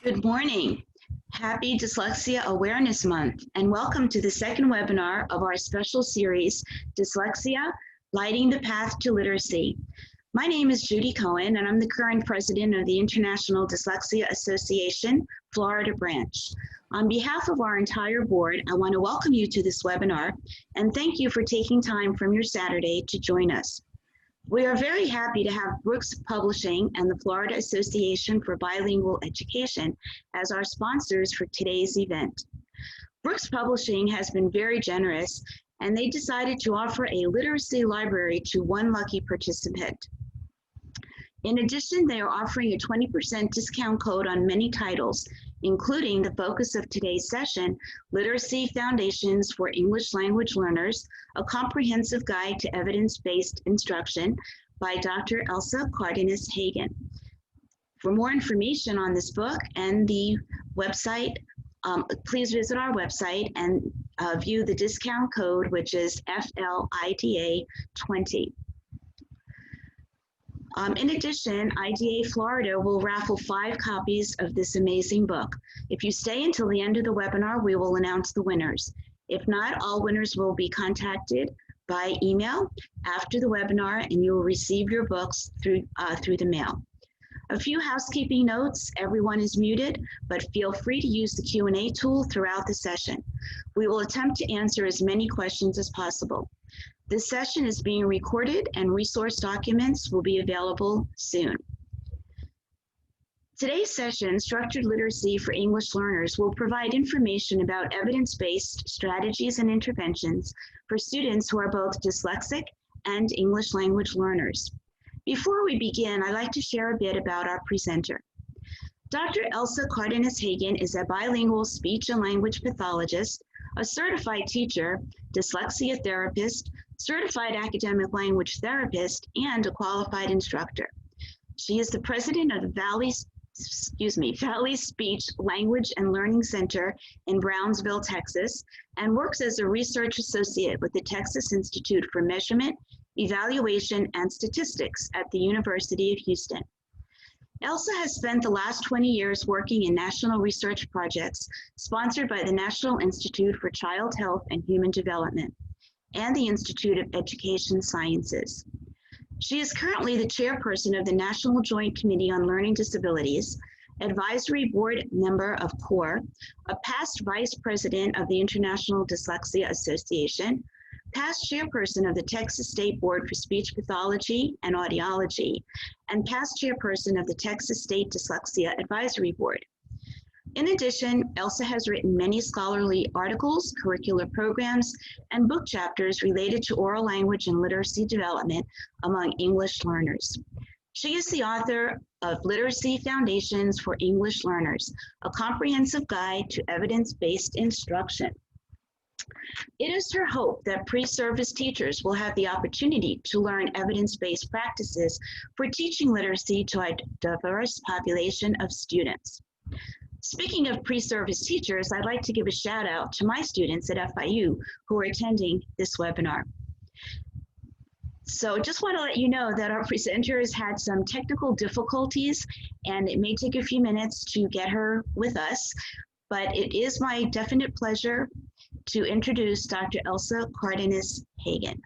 Good morning. Happy Dyslexia Awareness Month, and welcome to the second webinar of our special series, Dyslexia, Lighting the Path to Literacy. My name is Judy Cohen, and I'm the current president of the International Dyslexia Association, Florida branch. On behalf of our entire board, I want to welcome you to this webinar, and thank you for taking time from your Saturday to join us. We are very happy to have Brooks Publishing and the Florida Association for Bilingual Education as our sponsors for today's event. Brooks Publishing has been very generous, and they decided to offer a literacy library to one lucky participant. In addition, they are offering a 20% discount code on many titles, including the focus of today's session, Literacy Foundations for English Language Learners, a comprehensive guide to evidence-based instruction by Dr. Elsa Cardenas-Hagan. For more information on this book and the website, please visit our website and view the discount code, which is FLIDA20. In addition, IDA Florida will raffle 5 copies of this amazing book. If you stay until the end of the webinar, we will announce the winners. If not, all winners will be contacted by email after the webinar, and you will receive your books through the mail. A few housekeeping notes: everyone is muted, but feel free to use the Q&A tool throughout the session. We will attempt to answer as many questions as possible. This session is being recorded and resource documents will be available soon. Today's session, Structured Literacy for English Learners, will provide information about evidence-based strategies and interventions for students who are both dyslexic and English language learners. Before we begin, I'd like to share a bit about our presenter. Dr. Elsa Cardenas-Hagan is a bilingual speech and language pathologist, a certified teacher, dyslexia therapist, certified academic language therapist, and a qualified instructor. She is the president of the Valley Speech, Language, and Learning Center in Brownsville, Texas, and works as a research associate with the Texas Institute for Measurement, Evaluation, and Statistics at the University of Houston. Elsa has spent the last 20 years working in national research projects sponsored by the National Institute for Child Health and Human Development and the Institute of Education Sciences. She is currently the chairperson of the National Joint Committee on Learning Disabilities, advisory board member of CORE, a past vice president of the International Dyslexia Association, past chairperson of the Texas State Board for Speech Pathology and Audiology, and past chairperson of the Texas State Dyslexia Advisory Board. In addition, Elsa has written many scholarly articles, curricular programs, and book chapters related to oral language and literacy development among English learners. She is the author of Literacy Foundations for English Learners, a comprehensive guide to evidence-based instruction. It is her hope that pre-service teachers will have the opportunity to learn evidence-based practices for teaching literacy to a diverse population of students. Speaking of pre-service teachers, I'd like to give a shout out to my students at FIU who are attending this webinar. So just want to let you know that our presenter has had some technical difficulties, and it may take a few minutes to get her with us, but it is my definite pleasure to introduce Dr. Elsa Cardenas-Hagan.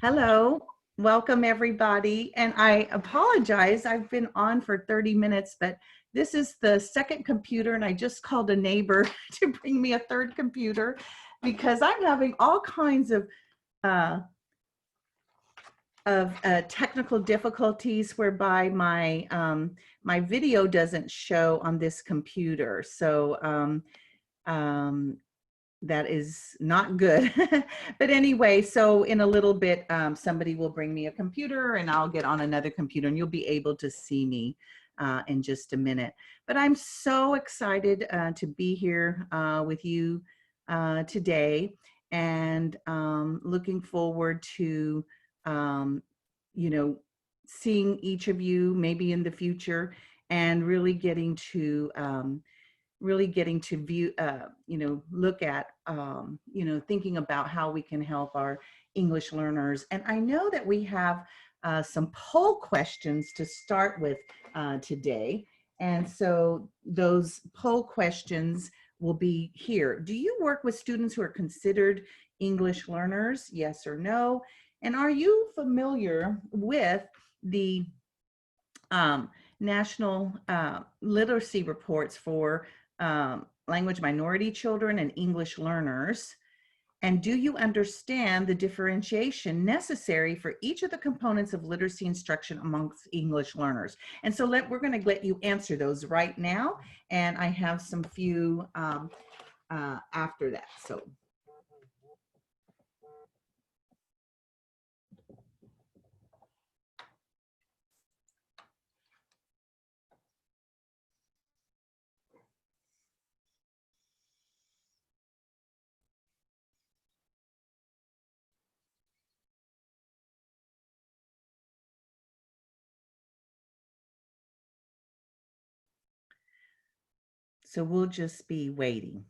Hello, welcome everybody. And I apologize, I've been on for 30 minutes, but this is the second computer and I just called a neighbor to bring me a third computer because I'm having all kinds of technical difficulties whereby my my video doesn't show on this computer. So that is not good. But anyway, so in a little bit, somebody will bring me a computer and I'll get on another computer and you'll be able to see me in just a minute. But I'm so excited to be here with you today, and looking forward to, you know, seeing each of you maybe in the future and really getting to really getting to view, look at, thinking about how we can help our English learners. And I know that we have some poll questions to start with today. And so those poll questions will be here. Do you work with students who are considered English learners? Yes or no? And are you familiar with the national literacy reports for language minority children and English learners? And do you understand the differentiation necessary for each of the components of literacy instruction amongst English learners? And so we're going to let you answer those right now. And I have some few after that. So we'll just be waiting.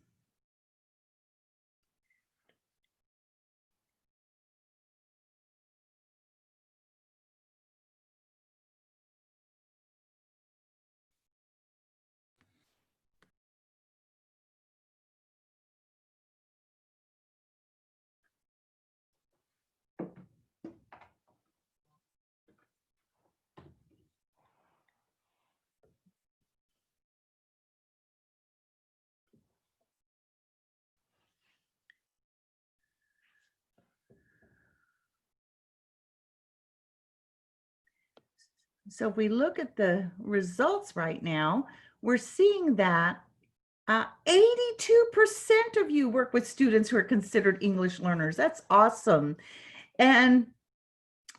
So if we look at the results right now, we're seeing that 82% of you work with students who are considered English learners. That's awesome. And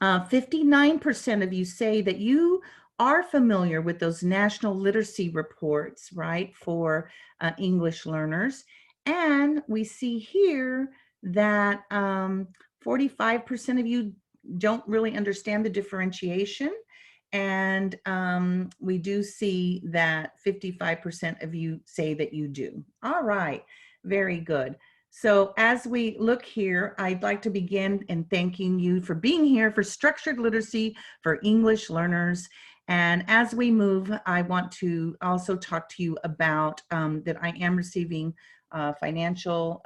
59% of you say that you are familiar with those national literacy reports, right, for English learners. And we see here that 45% of you don't really understand the differentiation. And we do see that 55% of you say that you do. All right, very good. So as we look here, I'd like to begin in thanking you for being here for Structured Literacy for English Learners. And as we move, I want to also talk to you about that I am receiving financial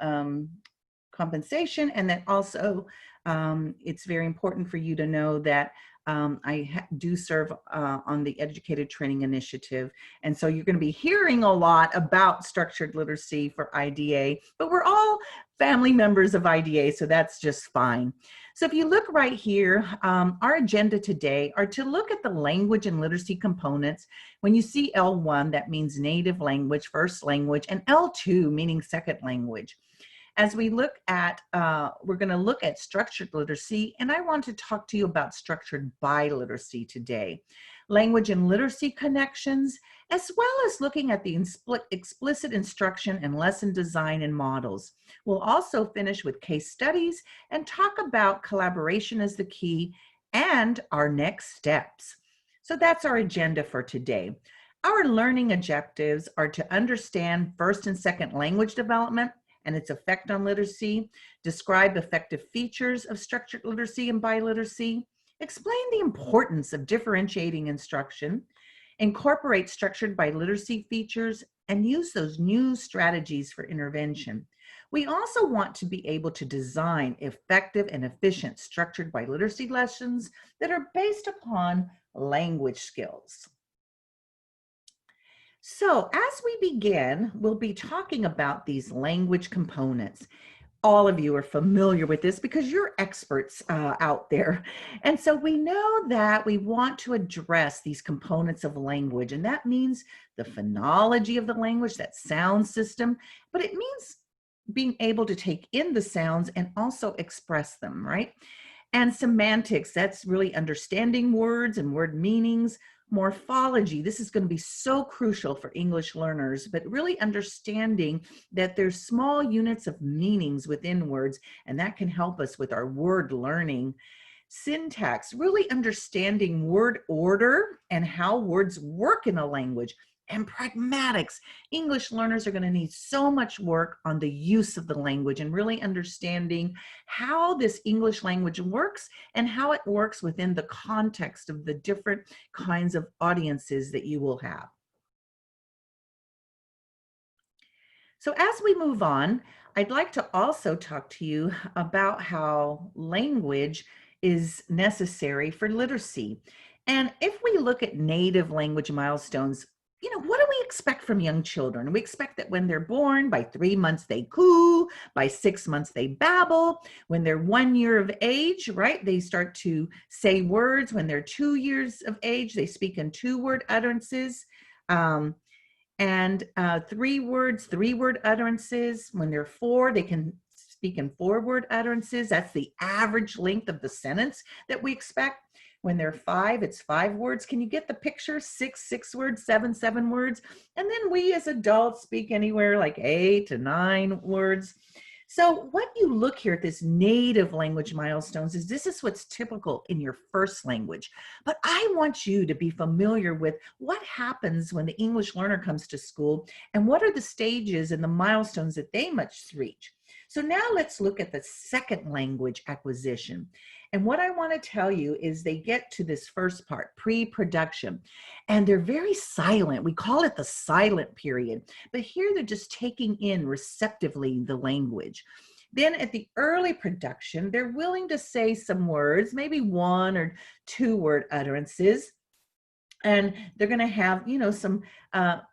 compensation, and that also it's very important for you to know that I do serve on the Educated Training Initiative. And so you're going to be hearing a lot about structured literacy for IDA, but we're all family members of IDA, so that's just fine. So if you look right here, our agenda today are to look at the language and literacy components. When you see L1, that means native language, first language, and L2, meaning second language. As we look at, we're going to look at structured literacy, and I want to talk to you about structured biliteracy today. Language and literacy connections, as well as looking at the explicit instruction and lesson design and models. We'll also finish with case studies and talk about collaboration as the key and our next steps. So that's our agenda for today. Our learning objectives are to understand first and second language development and its effect on literacy, describe effective features of structured literacy and biliteracy, explain the importance of differentiating instruction, incorporate structured biliteracy features, and use those new strategies for intervention. We also want to be able to design effective and efficient structured biliteracy lessons that are based upon language skills. So as we begin, we'll be talking about these language components. All of you are familiar with this because you're experts out there. And so we know that we want to address these components of language, and that means the phonology of the language, that sound system, but it means being able to take in the sounds and also express them, right? And semantics, that's really understanding words and word meanings. Morphology, this is going to be so crucial for English learners, but really understanding that there's small units of meanings within words, and that can help us with our word learning. syntax, really understanding word order and how words work in a language, and pragmatics. English learners are going to need so much work on the use of the language and really understanding how this English language works and how it works within the context of the different kinds of audiences that you will have. So as we move on, I'd like to also talk to you about how language is necessary for literacy. And if we look at native language milestones, you know, what do we expect from young children? We expect that when they're born, by 3 months they coo, by 6 months they babble. When they're 1 year of age, right, they start to say words. When they're 2 years of age, they speak in 2-word utterances. And 3-word utterances. When they're 4, they can speak in 4-word utterances. That's the average length of the sentence that we expect. When they're 5, it's 5 words. Can you get the picture? 6 words, 7 words. And then we as adults speak anywhere like 8 to 9 words. So what you look here at this native language milestones is this is what's typical in your first language. But I want you to be familiar with what happens when the English learner comes to school and what are the stages and the milestones that they must reach. So now let's look at the second language acquisition. And what I want to tell you is they get to this first part, pre-production, and they're very silent. We call it the silent period, but here they're just taking in receptively the language. Then at the early production, they're willing to say some words, maybe 1 or 2-word utterances. And they're going to have, you know, some,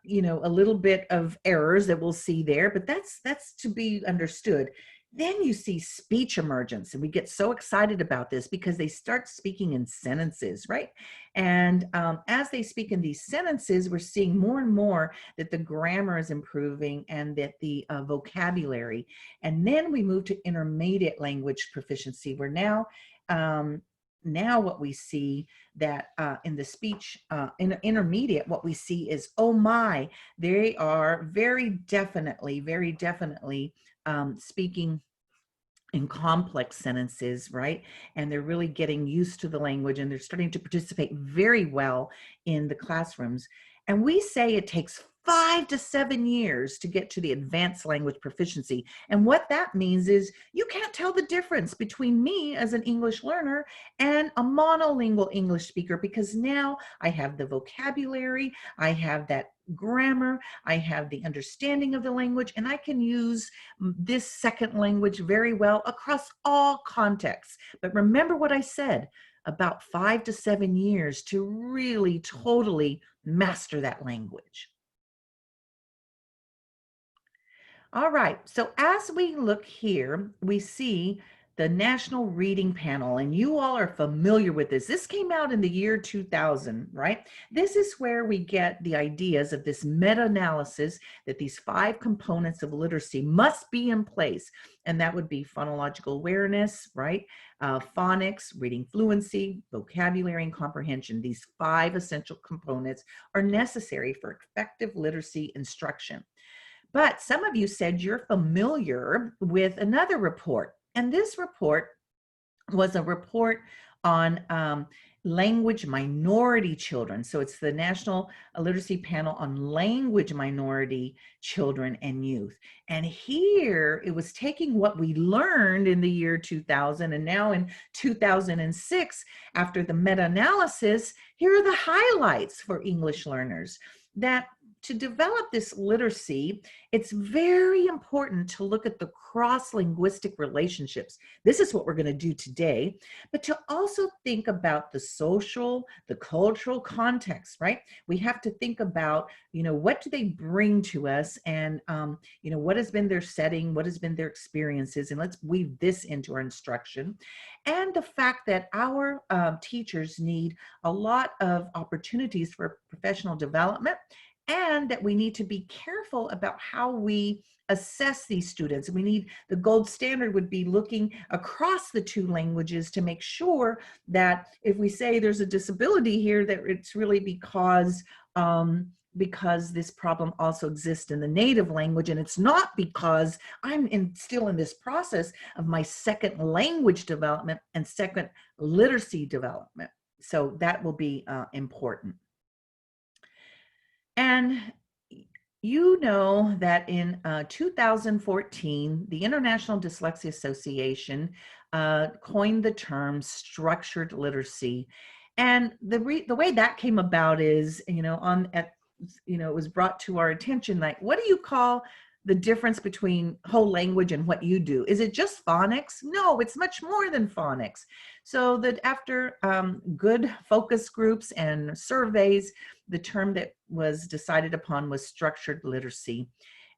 you know, a little bit of errors that we'll see there, but that's to be understood. Then you see speech emergence, and we get so excited about this because they start speaking in sentences, right? And as they speak in these sentences, we're seeing more and more that the grammar is improving and that the vocabulary. And then we move to intermediate language proficiency, where now what we see that in the speech in intermediate, what we see is, oh my, they are very definitely speaking in complex sentences, right? And they're really getting used to the language and they're starting to participate very well in the classrooms. And we say it takes 5 to 7 years to get to the advanced language proficiency. And what that means is you can't tell the difference between me as an English learner and a monolingual English speaker, because now I have the vocabulary, I have that grammar, I have the understanding of the language, and I can use this second language very well across all contexts. But remember what I said, about 5 to 7 years to really totally master that language. All right, so as we look here, we see the National Reading Panel, and you all are familiar with this. This came out in the year 2000, right? This is where we get the ideas of this meta-analysis that these 5 components of literacy must be in place, and that would be phonological awareness, right? Phonics, reading fluency, vocabulary, and comprehension. These 5 essential components are necessary for effective literacy instruction. But some of you said you're familiar with another report, and this report was a report on language minority children. So it's the National Literacy Panel on Language Minority Children and Youth. And here it was taking what we learned in the year 2000 and now in 2006, after the meta-analysis, here are the highlights for English learners. That to develop this literacy, it's very important to look at the cross-linguistic relationships. This is what we're going to do today, but to also think about the social, the cultural context, right? We have to think about, you know, what do they bring to us, and, you know, what has been their setting, what has been their experiences, and let's weave this into our instruction. And the fact that our teachers need a lot of opportunities for professional development, and that we need to be careful about how we assess these students. We need, the gold standard would be looking across the 2 languages to make sure that if we say there's a disability here, that it's really because because this problem also exists in the native language, and it's not because I'm still in this process of my second language development and second literacy development. So that will be important. And you know that in 2014, the International Dyslexia Association coined the term structured literacy. And the way that came about is, it was brought to our attention, like, what do you call the difference between whole language and what you do? Is it just phonics? No, it's much more than phonics. So that after good focus groups and surveys, the term that was decided upon was structured literacy.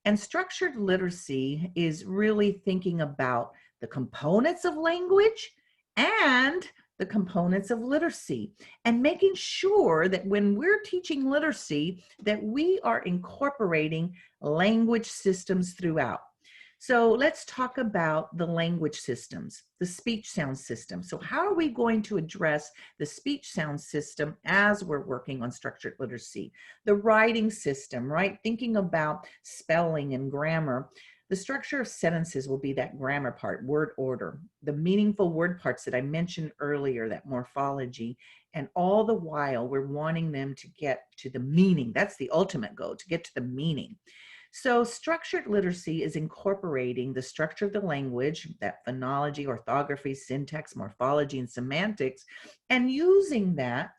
And structured literacy is really thinking about the components of language and the components of literacy, and making sure that when we're teaching literacy, that we are incorporating language systems throughout. So let's talk about the language systems, the speech sound system. So how are we going to address the speech sound system as we're working on structured literacy? The writing system, right? Thinking about spelling and grammar. The structure of sentences will be that grammar part, word order, the meaningful word parts that I mentioned earlier, that morphology, and all the while we're wanting them to get to the meaning. That's the ultimate goal, to get to the meaning. So structured literacy is incorporating the structure of the language, that phonology, orthography, syntax, morphology, and semantics, and using that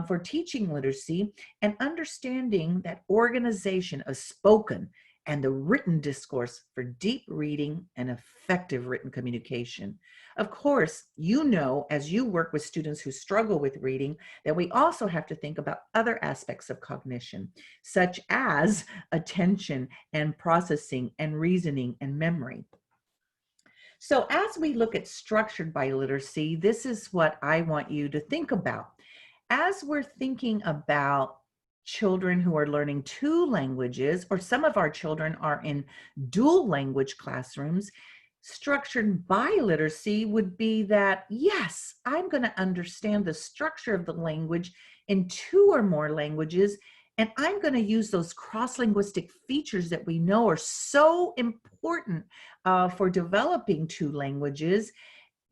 for teaching literacy and understanding that organization of spoken and the written discourse for deep reading and effective written communication. Of course, you know, as you work with students who struggle with reading, that we also have to think about other aspects of cognition, such as attention and processing and reasoning and memory. So as we look at structured biliteracy, this is what I want you to think about. As we're thinking about children who are learning two languages, or some of our children are in dual language classrooms, structured biliteracy would be that, yes, I'm going to understand the structure of the language in two or more languages, and I'm going to use those cross-linguistic features that we know are so important for developing two languages.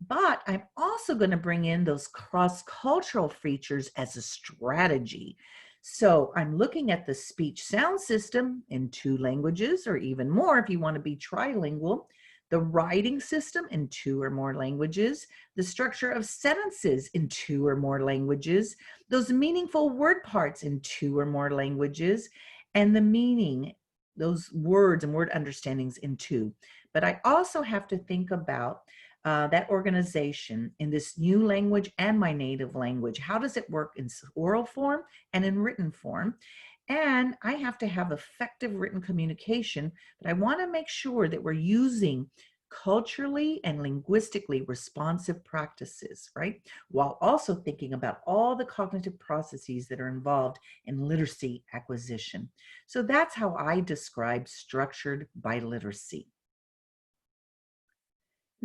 But I'm also going to bring in those cross-cultural features as a strategy. So I'm looking at the speech sound system in two languages, or even more if you want to be trilingual, the writing system in two or more languages, the structure of sentences in two or more languages, those meaningful word parts in two or more languages, and the meaning, those words and word understandings in two. But I also have to think about that organization in this new language and my native language. How does it work in oral form and in written form? And I have to have effective written communication, but I want to make sure that we're using culturally and linguistically responsive practices, right? While also thinking about all the cognitive processes that are involved in literacy acquisition. So that's how I describe structured biliteracy.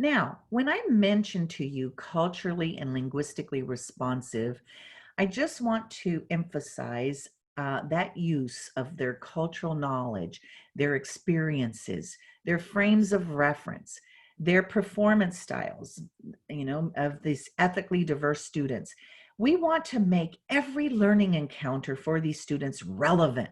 Now, when I mention to you culturally and linguistically responsive, I just want to emphasize that use of their cultural knowledge, their experiences, their frames of reference, their performance styles, of these ethically diverse students. We want to make every learning encounter for these students relevant,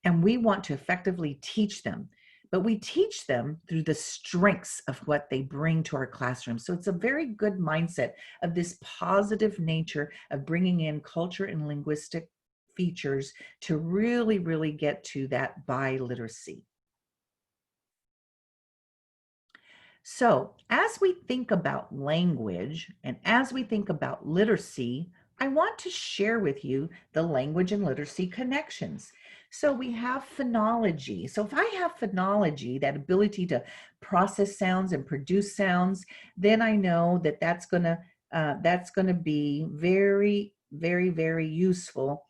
and we want to effectively teach them. But we teach them through the strengths of what they bring to our classroom. So it's a very good mindset of this positive nature of bringing in culture and linguistic features to really, really get to that biliteracy. So as we think about language and as we think about literacy, I want to share with you the language and literacy connections. So we have phonology. So if I have phonology, that ability to process sounds and produce sounds, then I know that that's gonna be very, very, very useful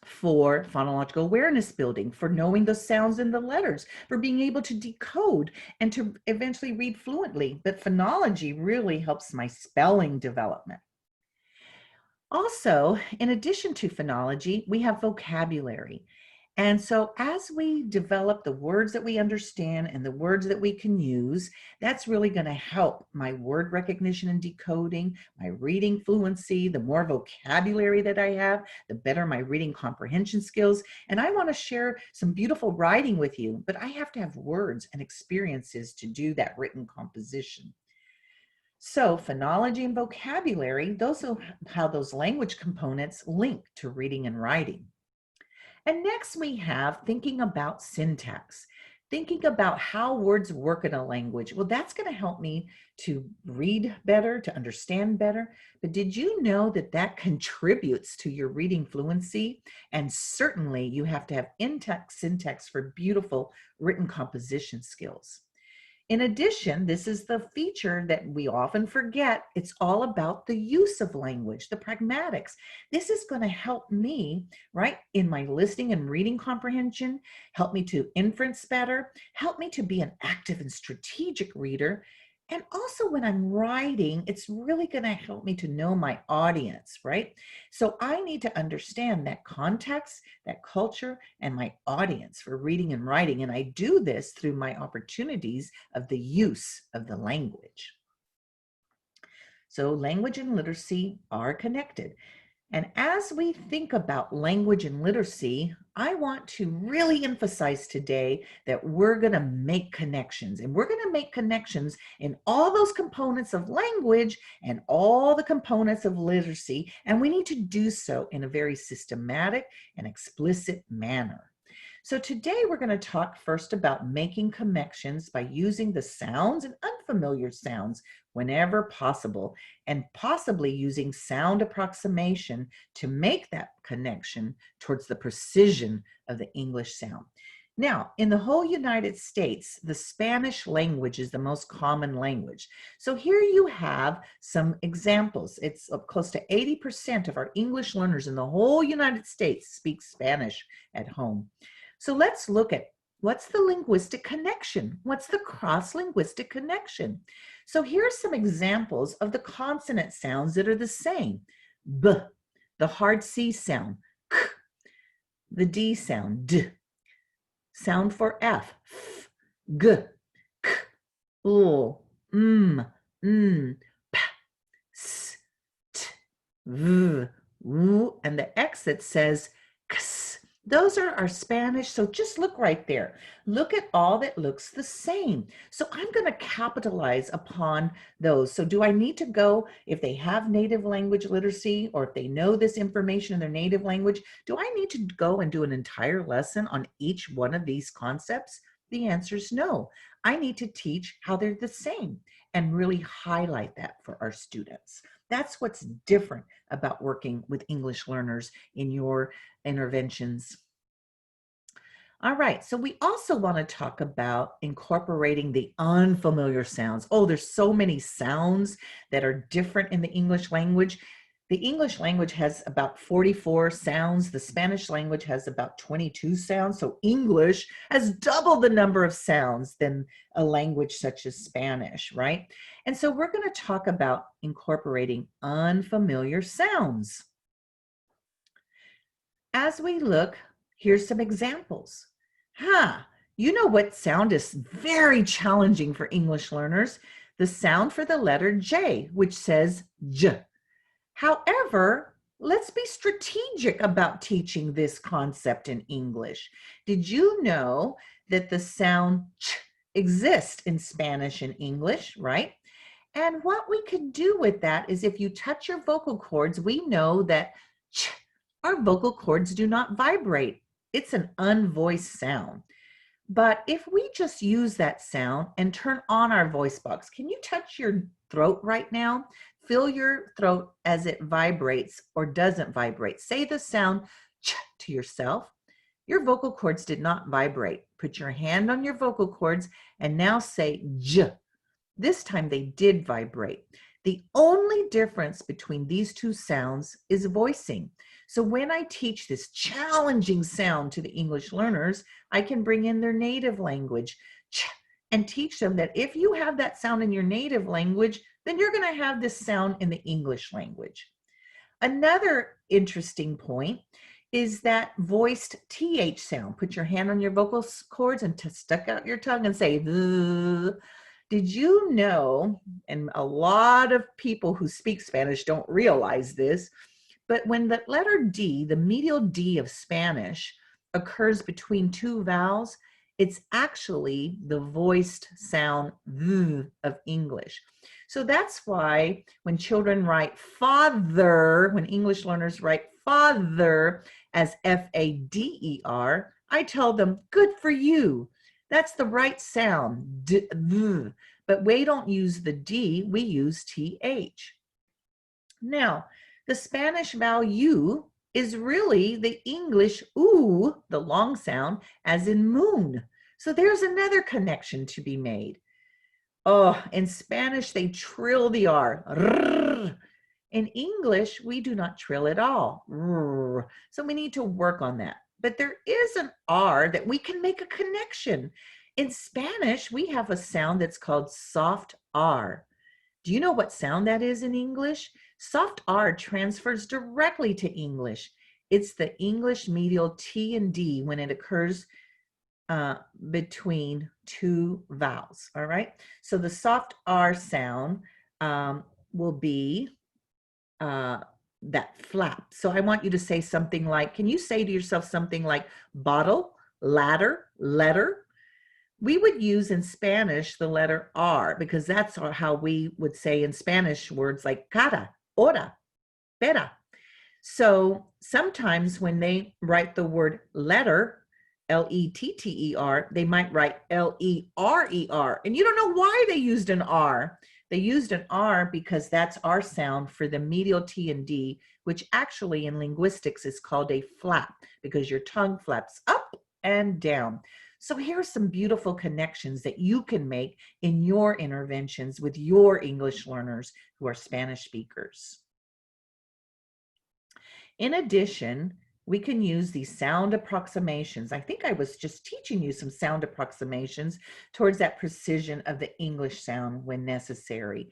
for phonological awareness building, for knowing the sounds and the letters, for being able to decode and to eventually read fluently. But phonology really helps my spelling development. Also, in addition to phonology, we have vocabulary. And so as we develop the words that we understand and the words that we can use, that's really going to help my word recognition and decoding, my reading fluency. The more vocabulary that I have, the better my reading comprehension skills. And I want to share some beautiful writing with you, but I have to have words and experiences to do that written composition. So phonology and vocabulary, those are how those language components link to reading and writing. And next we have thinking about syntax, thinking about how words work in a language. Well, that's going to help me to read better, to understand better. But did you know that that contributes to your reading fluency? And certainly you have to have in-text syntax for beautiful written composition skills. In addition, this is the feature that we often forget. It's all about the use of language, the pragmatics. This is going to help me, right, in my listening and reading comprehension, help me to inference better, help me to be an active and strategic reader. And also when I'm writing, it's really going to help me to know my audience, right? So I need to understand that context, that culture, and my audience for reading and writing. And I do this through my opportunities of the use of the language. So language and literacy are connected. And as we think about language and literacy, I want to really emphasize today that we're going to make connections, and we're going to make connections in all those components of language and all the components of literacy. And we need to do so in a very systematic and explicit manner. So today we're going to talk first about making connections by using the sounds and unfamiliar sounds whenever possible, and possibly using sound approximation to make that connection towards the precision of the English sound. Now, in the whole United States, the Spanish language is the most common language. So here you have some examples. It's close to 80% of our English learners in the whole United States speak Spanish at home. So let's look at what's the linguistic connection? What's the cross-linguistic connection? So here's some examples of the consonant sounds that are the same. B, the hard C sound, K, the D sound, D. Sound for F, G, K, L, M, N, P, S, T, V, W, and the exit says Ks. Those are our Spanish, so just look right there. Look at all that looks the same. So I'm going to capitalize upon those. So do I need to go, if they have native language literacy, or if they know this information in their native language, do I need to go and do an entire lesson on each one of these concepts? The answer is no. I need to teach how they're the same and really highlight that for our students. That's what's different about working with English learners in your interventions. All right, so we also want to talk about incorporating the unfamiliar sounds. Oh, there's so many sounds that are different in the English language. The English language has about 44 sounds. The Spanish language has about 22 sounds. So English has double the number of sounds than a language such as Spanish, right? And so we're going to talk about incorporating unfamiliar sounds. As we look, here's some examples. You know what sound is very challenging for English learners? The sound for the letter J, which says J. However, let's be strategic about teaching this concept in English. Did you know that the sound ch exists in Spanish and English, right? And what we could do with that is if you touch your vocal cords, we know that ch, our vocal cords do not vibrate. It's an unvoiced sound. But if we just use that sound and turn on our voice box, can you touch your throat right now? Feel your throat as it vibrates or doesn't vibrate. Say the sound ch to yourself. Your vocal cords did not vibrate. Put your hand on your vocal cords and now say j. This time they did vibrate. The only difference between these two sounds is voicing. So when I teach this challenging sound to the English learners, I can bring in their native language and teach them that if you have that sound in your native language, then you're going to have this sound in the English language. Another interesting point is that voiced TH sound. Put your hand on your vocal cords and stuck out your tongue and say, "Ugh." Did you know, and a lot of people who speak Spanish don't realize this, but when the letter D, the medial D of Spanish, occurs between two vowels, it's actually the voiced sound V of English. So that's why when children write father, when English learners write father as F-A-D-E-R, I tell them, good for you. That's the right sound, D, V. But we don't use the D, we use TH. Now, the Spanish vowel U is really the English oo, the long sound, as in moon. So there's another connection to be made. Oh, in Spanish, they trill the R. Rrr. In English, we do not trill at all. Rrr. So we need to work on that. But there is an R that we can make a connection. In Spanish, we have a sound that's called soft R. Do you know what sound that is in English? Soft R transfers directly to English. It's the English medial T and D when it occurs between two vowels, all right? So the soft R sound will be that flap. So I want you to say something like, can you say to yourself something like bottle, ladder, letter? We would use in Spanish the letter R because that's how we would say in Spanish words like cara, hora, pera. So sometimes when they write the word letter, L-E-T-T-E-R, they might write L-E-R-E-R. And you don't know why they used an R. They used an R because that's our sound for the medial T and D, which actually in linguistics is called a flap because your tongue flaps up and down. So here are some beautiful connections that you can make in your interventions with your English learners who are Spanish speakers. In addition, we can use these sound approximations. I think I was just teaching you some sound approximations towards that precision of the English sound when necessary.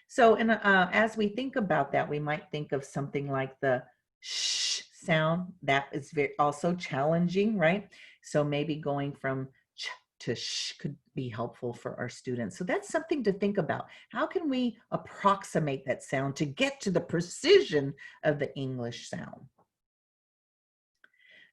So as we think about that, we might think of something like the sh sound. That is also challenging, right? So maybe going from ch to sh could be helpful for our students. So that's something to think about. How can we approximate that sound to get to the precision of the English sound?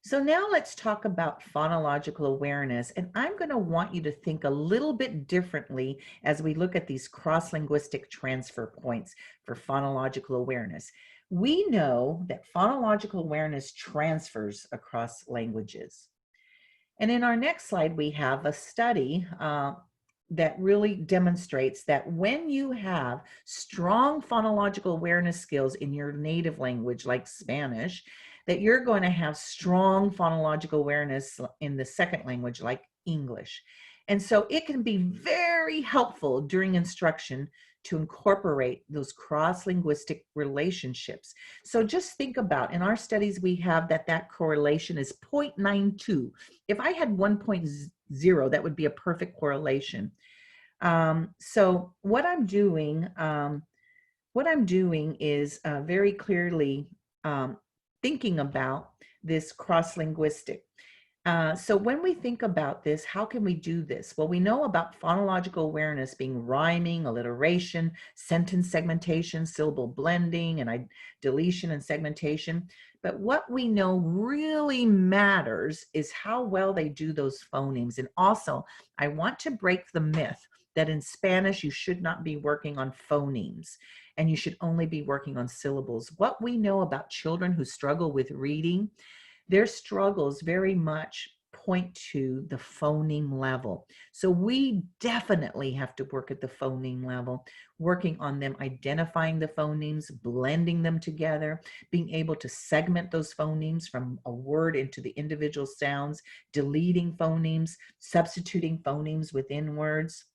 So now let's talk about phonological awareness, and I'm going to want you to think a little bit differently as we look at these cross-linguistic transfer points for phonological awareness. We know that phonological awareness transfers across languages. And in our next slide, we have a study that really demonstrates that when you have strong phonological awareness skills in your native language, like Spanish, that you're going to have strong phonological awareness in the second language, like English. And so it can be very helpful during instruction to incorporate those cross-linguistic relationships. So just think about, in our studies, we have that correlation is 0.92. If I had 1.0, that would be a perfect correlation. So what I'm doing is very clearly thinking about this cross-linguistic. So when we think about this, how can we do this? Well, we know about phonological awareness being rhyming, alliteration, sentence segmentation, syllable blending, and deletion and segmentation. But what we know really matters is how well they do those phonemes. And also, I want to break the myth that in Spanish, you should not be working on phonemes and you should only be working on syllables. What we know about children who struggle with reading, their struggles very much point to the phoneme level. So we definitely have to work at the phoneme level, working on them, identifying the phonemes, blending them together, being able to segment those phonemes from a word into the individual sounds, deleting phonemes, substituting phonemes within words.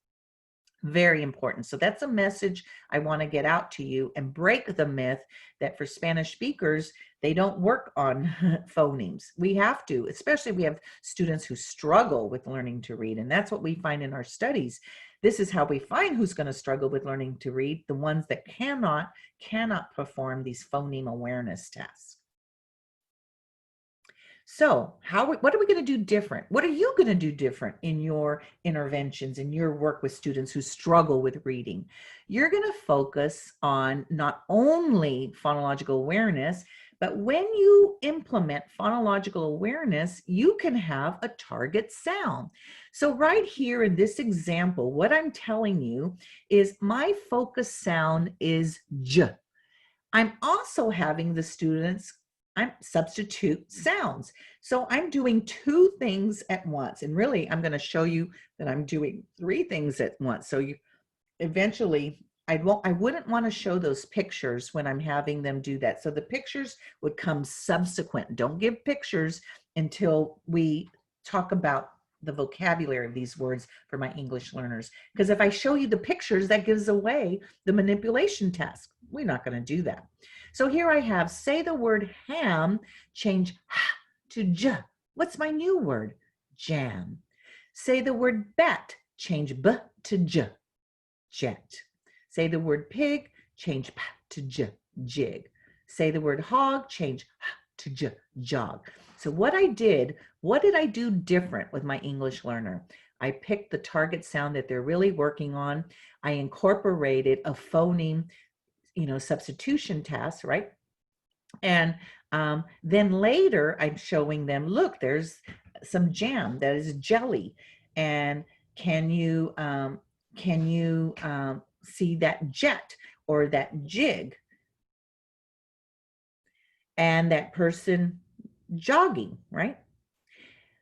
Very important. So that's a message I want to get out to you and break the myth that for Spanish speakers, they don't work on phonemes. We have to, especially we have students who struggle with learning to read. And that's what we find in our studies. This is how we find who's going to struggle with learning to read, the ones that cannot perform these phoneme awareness tests. So what are we going to do different? What are you going to do different in your interventions, in your work with students who struggle with reading? You're going to focus on not only phonological awareness, but when you implement phonological awareness, you can have a target sound. So right here in this example, what I'm telling you is my focus sound is J. I'm also having the students substitute sounds. So I'm doing two things at once. And really, I'm going to show you that I'm doing three things at once. So you eventually, I wouldn't want to show those pictures when I'm having them do that. So the pictures would come subsequent. Don't give pictures until we talk about the vocabulary of these words for my English learners. Because if I show you the pictures, that gives away the manipulation task. We're not going to do that. So here I have, say the word ham, change h to j. What's my new word? Jam. Say the word bat, change b to j. Jet. Say the word pig, change p to j. Jig. Say the word hog, change h to j. Jog. So what did I do different with my English learner? I picked the target sound that they're really working on. I incorporated a phoneme, substitution task, right? And then later I'm showing them, look, there's some jam, that is jelly. And can you see that jet or that jig? And that person jogging, right?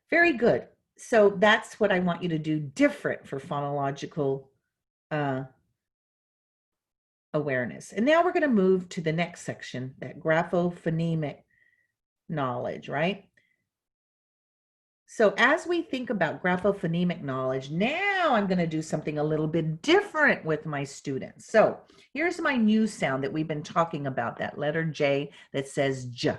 Very good. So that's what I want you to do different for phonological awareness. And now we're going to move to the next section, that graphophonemic knowledge, right? So as we think about graphophonemic knowledge, now I'm going to do something a little bit different with my students. So here's my new sound that we've been talking about, that letter J that says J.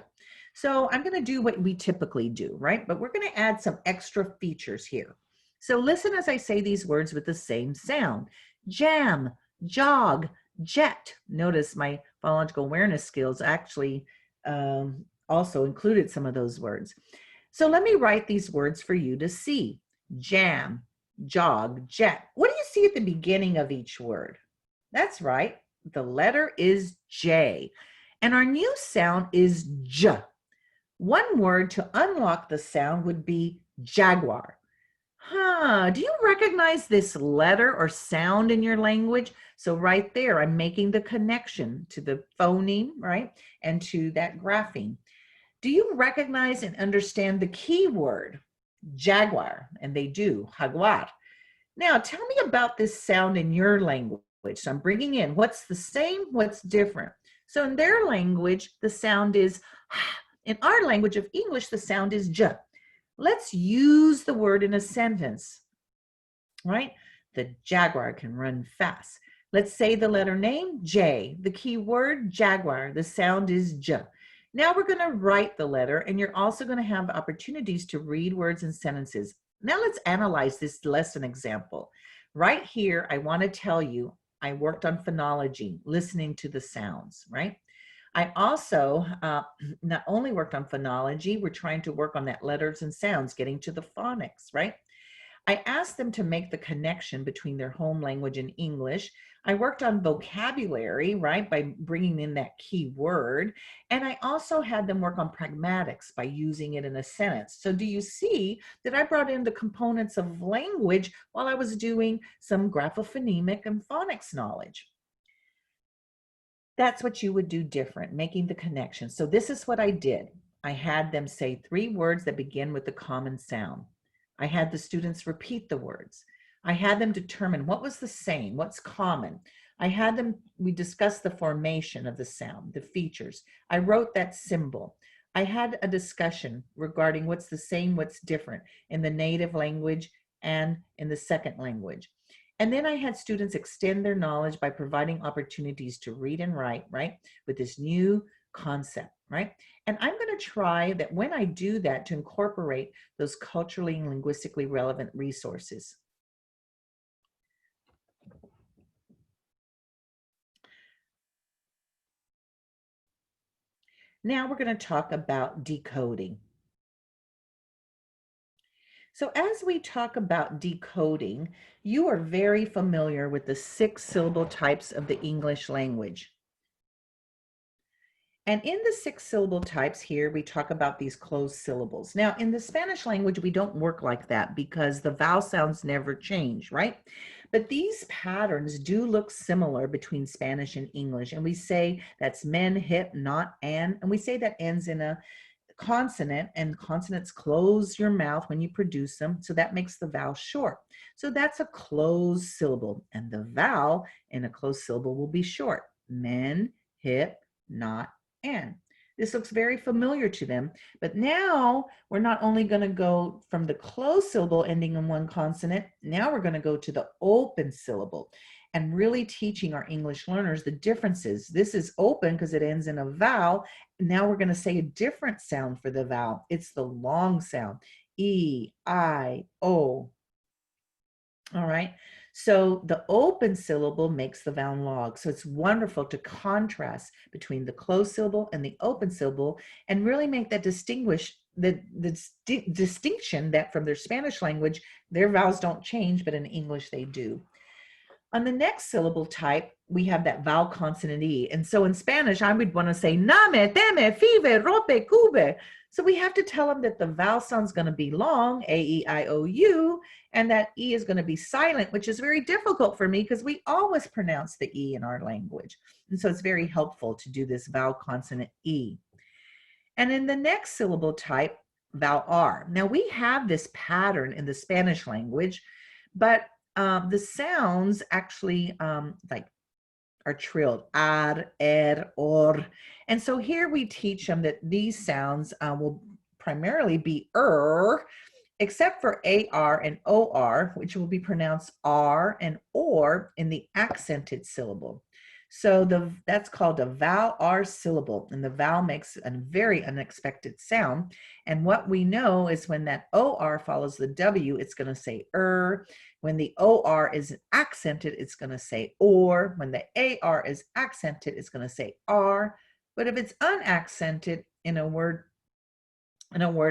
So I'm going to do what we typically do, right? But we're going to add some extra features here. So listen as I say these words with the same sound. Jam, jog, jet. Notice my phonological awareness skills actually also included some of those words. So let me write these words for you to see. Jam, jog, jet. What do you see at the beginning of each word? That's right. The letter is J. And our new sound is J. One word to unlock the sound would be jaguar. Do you recognize this letter or sound in your language? So right there, I'm making the connection to the phoneme, right? And to that grapheme. Do you recognize and understand the key word, jaguar? And they do, jaguar. Now, tell me about this sound in your language. So I'm bringing in what's the same, what's different. So in their language, the sound is, in our language of English, the sound is j. Let's use the word in a sentence, right? The jaguar can run fast. Let's say the letter name, J. The key word, jaguar. The sound is j. Now we're going to write the letter, and you're also going to have opportunities to read words and sentences. Now let's analyze this lesson example. Right here, I want to tell you, I worked on phonology, listening to the sounds, right? I also not only worked on phonology, we're trying to work on that letters and sounds, getting to the phonics, right? I asked them to make the connection between their home language and English. I worked on vocabulary, right, by bringing in that key word. And I also had them work on pragmatics by using it in a sentence. So do you see that I brought in the components of language while I was doing some graphophonemic and phonics knowledge? That's what you would do different, making the connection. So this is what I did. I had them say 3 words that begin with the common sound. I had the students repeat the words. I had them determine what was the same, what's common. We discussed the formation of the sound, the features. I wrote that symbol. I had a discussion regarding what's the same, what's different in the native language and in the second language. And then I had students extend their knowledge by providing opportunities to read and write, right, with this new concept, right? And I'm going to try that when I do that to incorporate those culturally and linguistically relevant resources. Now we're going to talk about decoding. So as we talk about decoding, you are very familiar with the 6 syllable types of the English language. And in the 6 syllable types here, we talk about these closed syllables. Now, in the Spanish language, we don't work like that because the vowel sounds never change, right? But these patterns do look similar between Spanish and English. And we say that's men, hip, not, and we say that ends in a consonant, and consonants close your mouth when you produce them. So that makes the vowel short. So that's a closed syllable. And the vowel in a closed syllable will be short. Men, hip, not, and. This looks very familiar to them, but now we're not only going to go from the closed syllable ending in one consonant, now we're going to go to the open syllable and really teaching our English learners the differences. This is open because it ends in a vowel. Now we're going to say a different sound for the vowel. It's the long sound, E, I, O. All right. So the open syllable makes the vowel long. So it's wonderful to contrast between the closed syllable and the open syllable and really make that distinction that from their Spanish language, their vowels don't change, but in English they do. On the next syllable type, we have that vowel consonant E. And so in Spanish, I would want to say name, teme, five, rope, cube. So we have to tell them that the vowel sound is going to be long, A, E, I, O, U, and that E is going to be silent, which is very difficult for me because we always pronounce the E in our language. And so it's very helpful to do this vowel consonant E. And in the next syllable type, vowel R. Now we have this pattern in the Spanish language, but the sounds actually are trilled, ar, or. And so here we teach them that these sounds will primarily be except for AR and OR, which will be pronounced R and OR in the accented syllable. So that's called a vowel R syllable, and the vowel makes a very unexpected sound. And what we know is when that OR follows the W, it's going to say When the OR is accented, it's going to say or. When the AR is accented, it's going to say R. But if it's unaccented in a word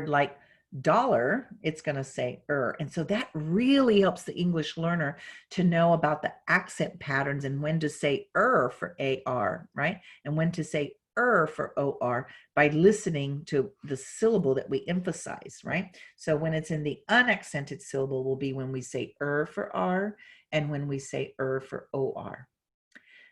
like dollar, it's going to say And so that really helps the English learner to know about the accent patterns and when to say for AR, right? And when to say for OR by listening to the syllable that we emphasize, right? So when it's in the unaccented syllable will be when we say for R and when we say for OR.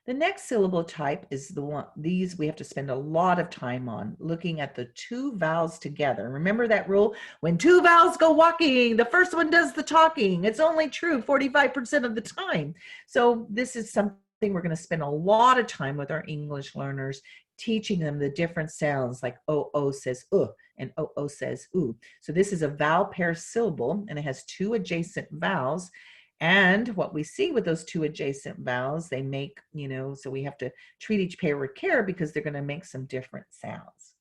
The next syllable type is the one, these we have to spend a lot of time on, looking at the 2 vowels together. Remember that rule? When 2 vowels go walking, the first one does the talking. It's only true 45% of the time. So this is something we're going to spend a lot of time with our English learners, teaching them the different sounds, like O says and O says oo. So this is a vowel pair syllable, and it has 2 adjacent vowels. And what we see with those 2 adjacent vowels, they make, so we have to treat each pair with care because they're going to make some different sounds.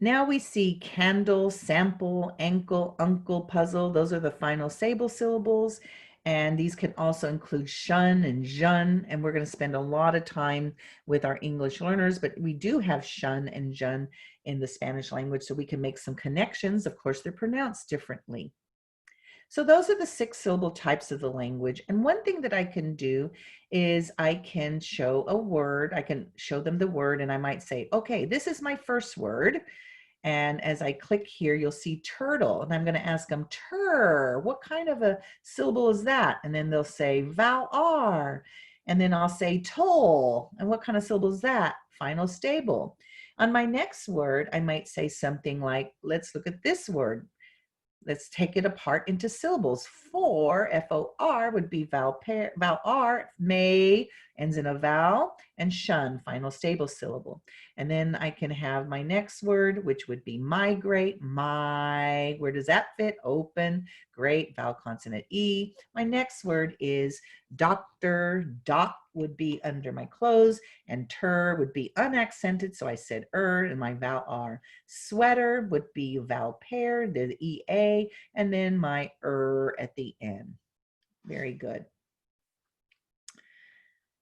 Now we see candle, sample, ankle, uncle, puzzle. Those are the final stable syllables. And these can also include shun and jun. And we're going to spend a lot of time with our English learners, but we do have shun and jun in the Spanish language, so we can make some connections. Of course, they're pronounced differently. So those are the 6 syllable types of the language. And one thing that I can do is I can show a word. I can show them the word, and I might say, okay, this is my first word. And as I click here, you'll see turtle. And I'm going to ask them, what kind of a syllable is that? And then they'll say vowel R. And then I'll say toll. And what kind of syllable is that? Final stable. On my next word, I might say something like, let's look at this word. Let's take it apart into syllables. For, F-O-R, would be vowel R, may, ends in a vowel, and shun, final stable syllable. And then I can have my next word, which would be migrate. My, where does that fit? Open. Great. Vowel consonant E. My next word is doctor. Doc would be under my clothes, and would be unaccented. So I said and my vowel R. Sweater would be vowel pair, the EA, and then my at the end. Very good.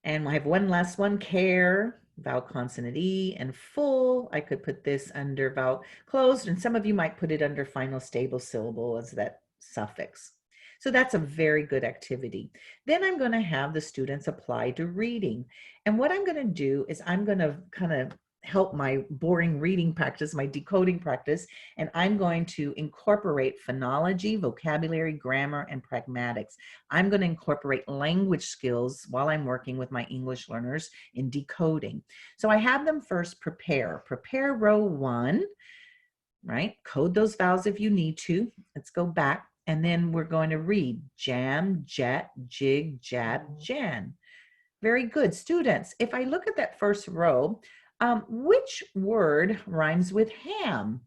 And I have one last one, care, vowel consonant E, and full. I could put this under vowel closed, and some of you might put it under final stable syllable as that suffix. So that's a very good activity. Then I'm going to have the students apply to reading. And what I'm going to do is I'm going to kind of help my boring reading practice, my decoding practice, and I'm going to incorporate phonology, vocabulary, grammar, and pragmatics. I'm going to incorporate language skills while I'm working with my English learners in decoding. So I have them first prepare row 1, right? Code those vowels if you need to. Let's go back. And then we're going to read jam, jet, jig, jab, jan. Very good. Students, if I look at that first row, which word rhymes with ham?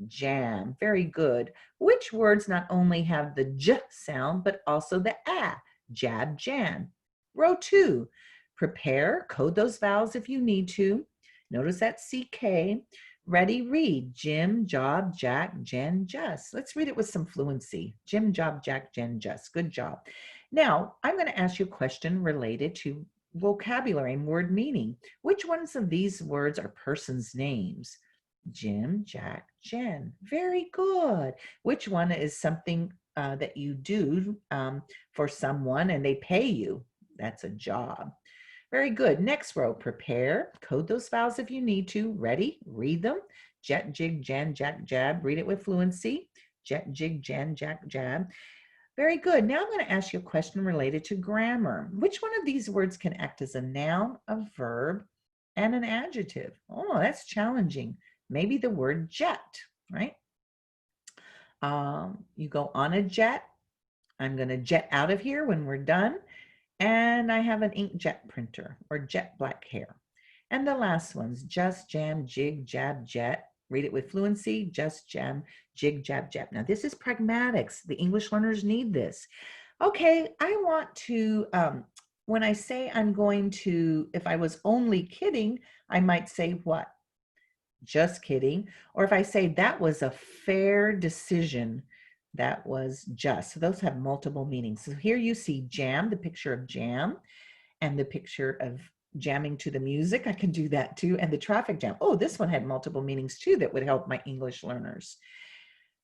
Jam. Very good. Which words not only have the j sound, but also the a? Jab, jan. Row 2. Prepare. Code those vowels if you need to. Notice that CK. Ready, read. Jim, job, jack, jen, just. Let's read it with some fluency. Jim, job, jack, jen, just. Good job. Now, I'm going to ask you a question related to vocabulary and word meaning. Which ones of these words are persons' names? Jim, Jack, Jen. Very good. Which one is something that you do for someone and they pay you? That's a job. Very good. Next row, prepare. Code those vowels if you need to. Ready? Read them. Jet, jig, jan, jack, jab. Read it with fluency. Jet, jig, jan, jack, jab. Very good. Now I'm going to ask you a question related to grammar. Which one of these words can act as a noun, a verb, and an adjective? Oh, that's challenging. Maybe the word jet, right? You go on a jet. I'm going to jet out of here when we're done. And I have an inkjet printer or jet black hair. And the last one's just, jam, jig, jab, jet. Read it with fluency, just, jam, jig, jab, jab. Now this is pragmatics. The English learners need this. Okay, I want to, when I say I'm going to, if I was only kidding, I might say what? Just kidding. Or if I say that was a fair decision, that was just. So those have multiple meanings. So here you see jam, the picture of jam, and the picture of jamming to the music. I can do that too. And the traffic jam. Oh, this one had multiple meanings too that would help my English learners.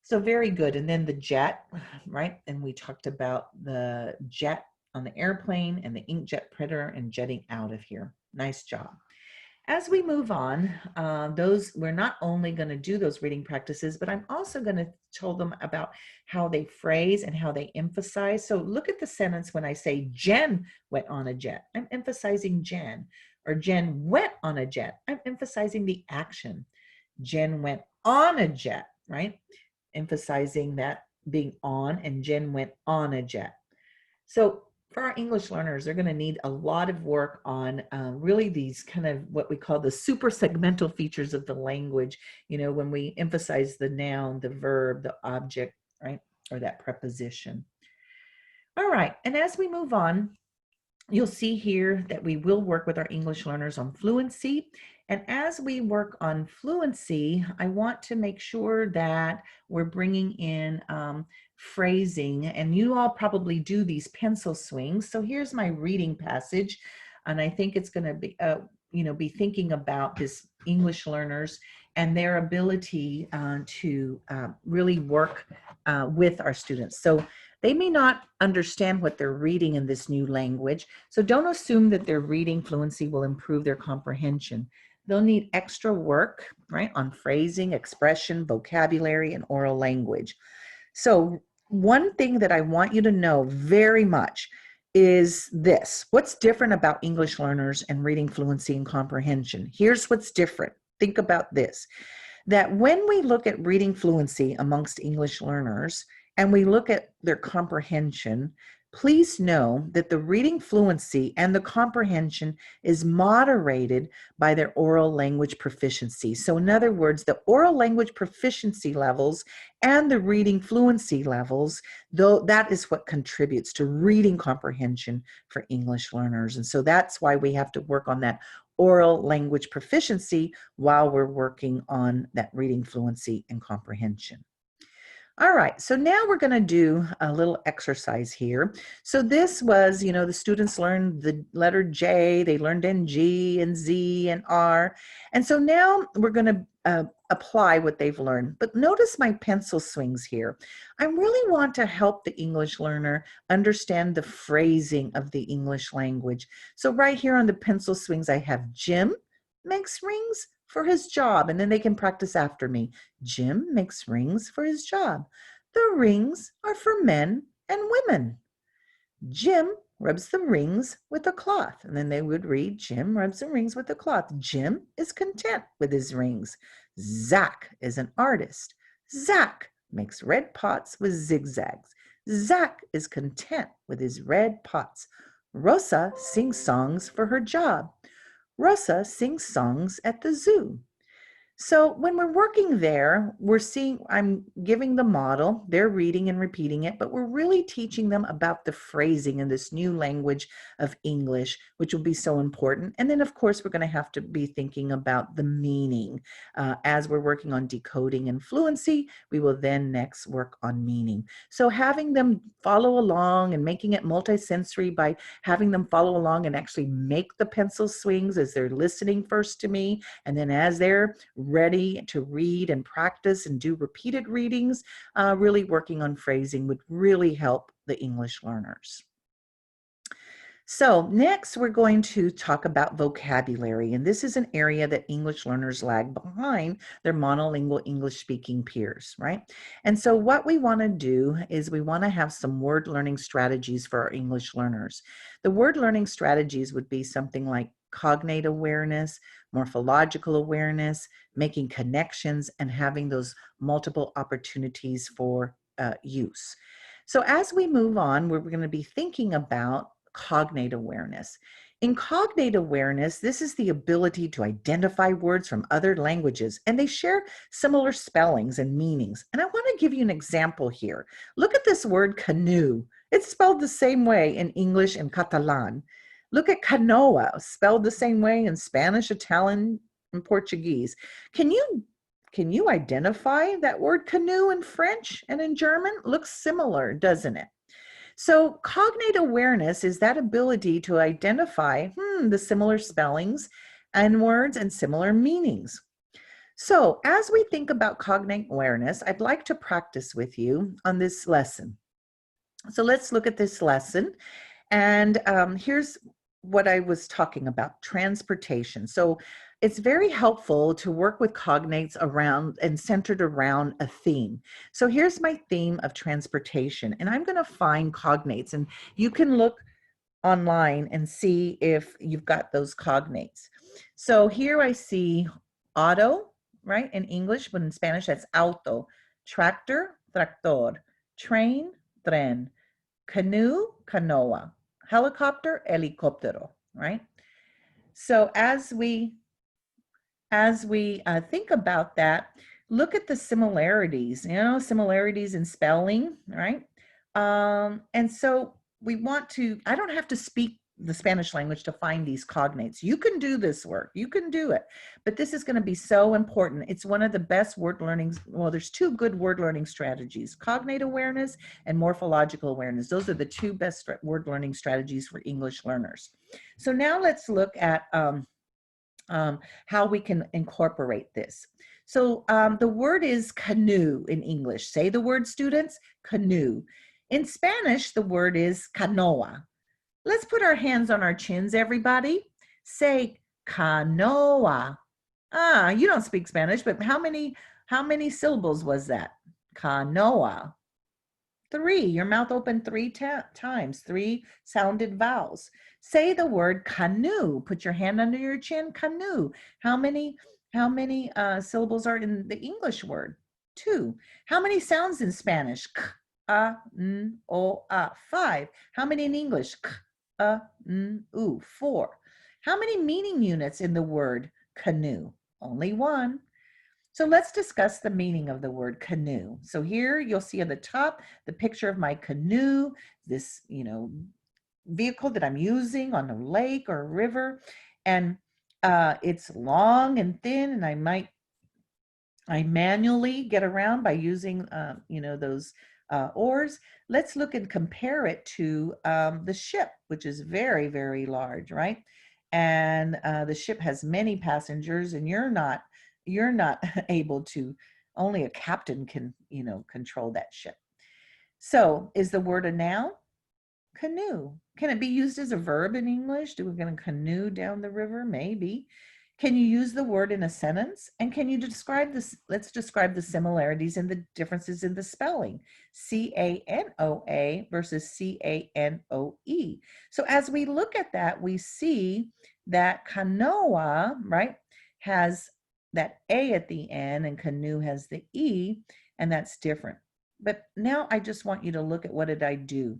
So very good. And then the jet, right? And we talked about the jet on the airplane and the inkjet printer and jetting out of here. Nice job. As we move on, we're not only going to do those reading practices, but I'm also going to tell them about how they phrase and how they emphasize. So look at the sentence when I say Jen went on a jet. I'm emphasizing Jen. Or Jen went on a jet. I'm emphasizing the action. Jen went on a jet, right? Emphasizing that being on, and Jen went on a jet. So for our English learners, they're going to need a lot of work on really these kind of what we call the super segmental features of the language, you know, when we emphasize the noun, the verb, the object, right, or that preposition. All right, and as we move on, you'll see here that we will work with our English learners on fluency. And as we work on fluency, I want to make sure that we're bringing in phrasing, and you all probably do these pencil swings. So here's my reading passage, and I think it's going to be, be thinking about this English learners and their ability to really work with our students. So they may not understand what they're reading in this new language, so don't assume that their reading fluency will improve their comprehension. They'll need extra work, right, on phrasing, expression, vocabulary, and oral language. So one thing that I want you to know very much is this. What's different about English learners and reading fluency and comprehension? Here's what's different. Think about this, that when we look at reading fluency amongst English learners, and we look at their comprehension, Please know that the reading fluency and the comprehension is moderated by their oral language proficiency. So in other words, the oral language proficiency levels and the reading fluency levels, though, that is what contributes to reading comprehension for English learners. And so that's why we have to work on that oral language proficiency while we're working on that reading fluency and comprehension. All right, so now we're going to do a little exercise here. So this was, the students learned the letter J, they learned NG and Z and R. And so now we're going to apply what they've learned. But notice my pencil swings here. I really want to help the English learner understand the phrasing of the English language. So right here on the pencil swings, I have Jim makes rings for his job, and then they can practice after me. Jim makes rings for his job. The rings are for men and women. Jim rubs the rings with a cloth, and then they would read, Jim rubs the rings with a cloth. Jim is content with his rings. Zach is an artist. Zach makes red pots with zigzags. Zach is content with his red pots. Rosa sings songs for her job. Rosa sings songs at the zoo. So when we're working there, we're seeing, I'm giving the model, they're reading and repeating it, but we're really teaching them about the phrasing in this new language of English, which will be so important. And then of course, we're going to have to be thinking about the meaning. As we're working on decoding and fluency, we will then next work on meaning. So having them follow along and making it multisensory by having them follow along and actually make the pencil swings as they're listening first to me, and then as they're ready to read and practice and do repeated readings, really working on phrasing would really help the English learners. So next we're going to talk about vocabulary, and this is an area that English learners lag behind their monolingual English speaking peers, right? And so what we want to do is we want to have some word learning strategies for our English learners. The word learning strategies would be something like cognate awareness, morphological awareness, making connections, and having those multiple opportunities for use. So as we move on, we're going to be thinking about cognate awareness. In cognate awareness, this is the ability to identify words from other languages, and they share similar spellings and meanings. And I want to give you an example here. Look at this word canoe. It's spelled the same way in English and Catalan. Look at canoa, spelled the same way in Spanish, Italian, and Portuguese. Can you identify that word canoe in French and in German? Looks similar, doesn't it? So cognate awareness is that ability to identify the similar spellings and words and similar meanings. So as we think about cognate awareness, I'd like to practice with you on this lesson. So let's look at this lesson. And here's what I was talking about, transportation. So it's very helpful to work with cognates around and centered around a theme. So here's my theme of transportation, and I'm going to find cognates, and you can look online and see if you've got those cognates. So here I see auto, right, in English, but in Spanish that's auto, tractor, tractor, train, tren, canoe, canoa, helicopter, helicóptero, right? So as we think about that, look at the similarities, similarities in spelling, right? And so we want to, I don't have to speak the Spanish language to find these cognates. You can do this work, you can do it, but this is going to be so important. It's one of the best word learning, well, there's two good word learning strategies, cognate awareness and morphological awareness. Those are the two best word learning strategies for English learners. So now let's look at how we can incorporate this. So the word is canoe in English. Say the word, students, canoe. In Spanish, the word is canoa. Let's put our hands on our chins, everybody. Say canoa. You don't speak Spanish, but how many syllables was that? Canoa. 3. Your mouth opened 3 times, 3 sounded vowels. Say the word canoe. Put your hand under your chin, canoe. How many syllables are in the English word? 2. How many sounds in Spanish? n, o, a. 5. How many in English? K, n, u. 4. How many meaning units in the word canoe? Only 1. So let's discuss the meaning of the word canoe. So here you'll see at the top the picture of my canoe, this, vehicle that I'm using on a lake or a river, and it's long and thin, and I manually get around by using those oars. Let's look and compare it to the ship, which is very, very large, right? And the ship has many passengers, and you're not able to. Only a captain can control that ship. So is the word a noun? Canoe. Can it be used as a verb in English? Do we going to canoe down the river? Maybe. Can you use the word in a sentence? And can you describe this? Let's describe the similarities and the differences in the spelling. C-A-N-O-A versus C-A-N-O-E. So as we look at that, we see that canoa, right, has that A at the end, and canoe has the E, and that's different. But now I just want you to look at what did I do.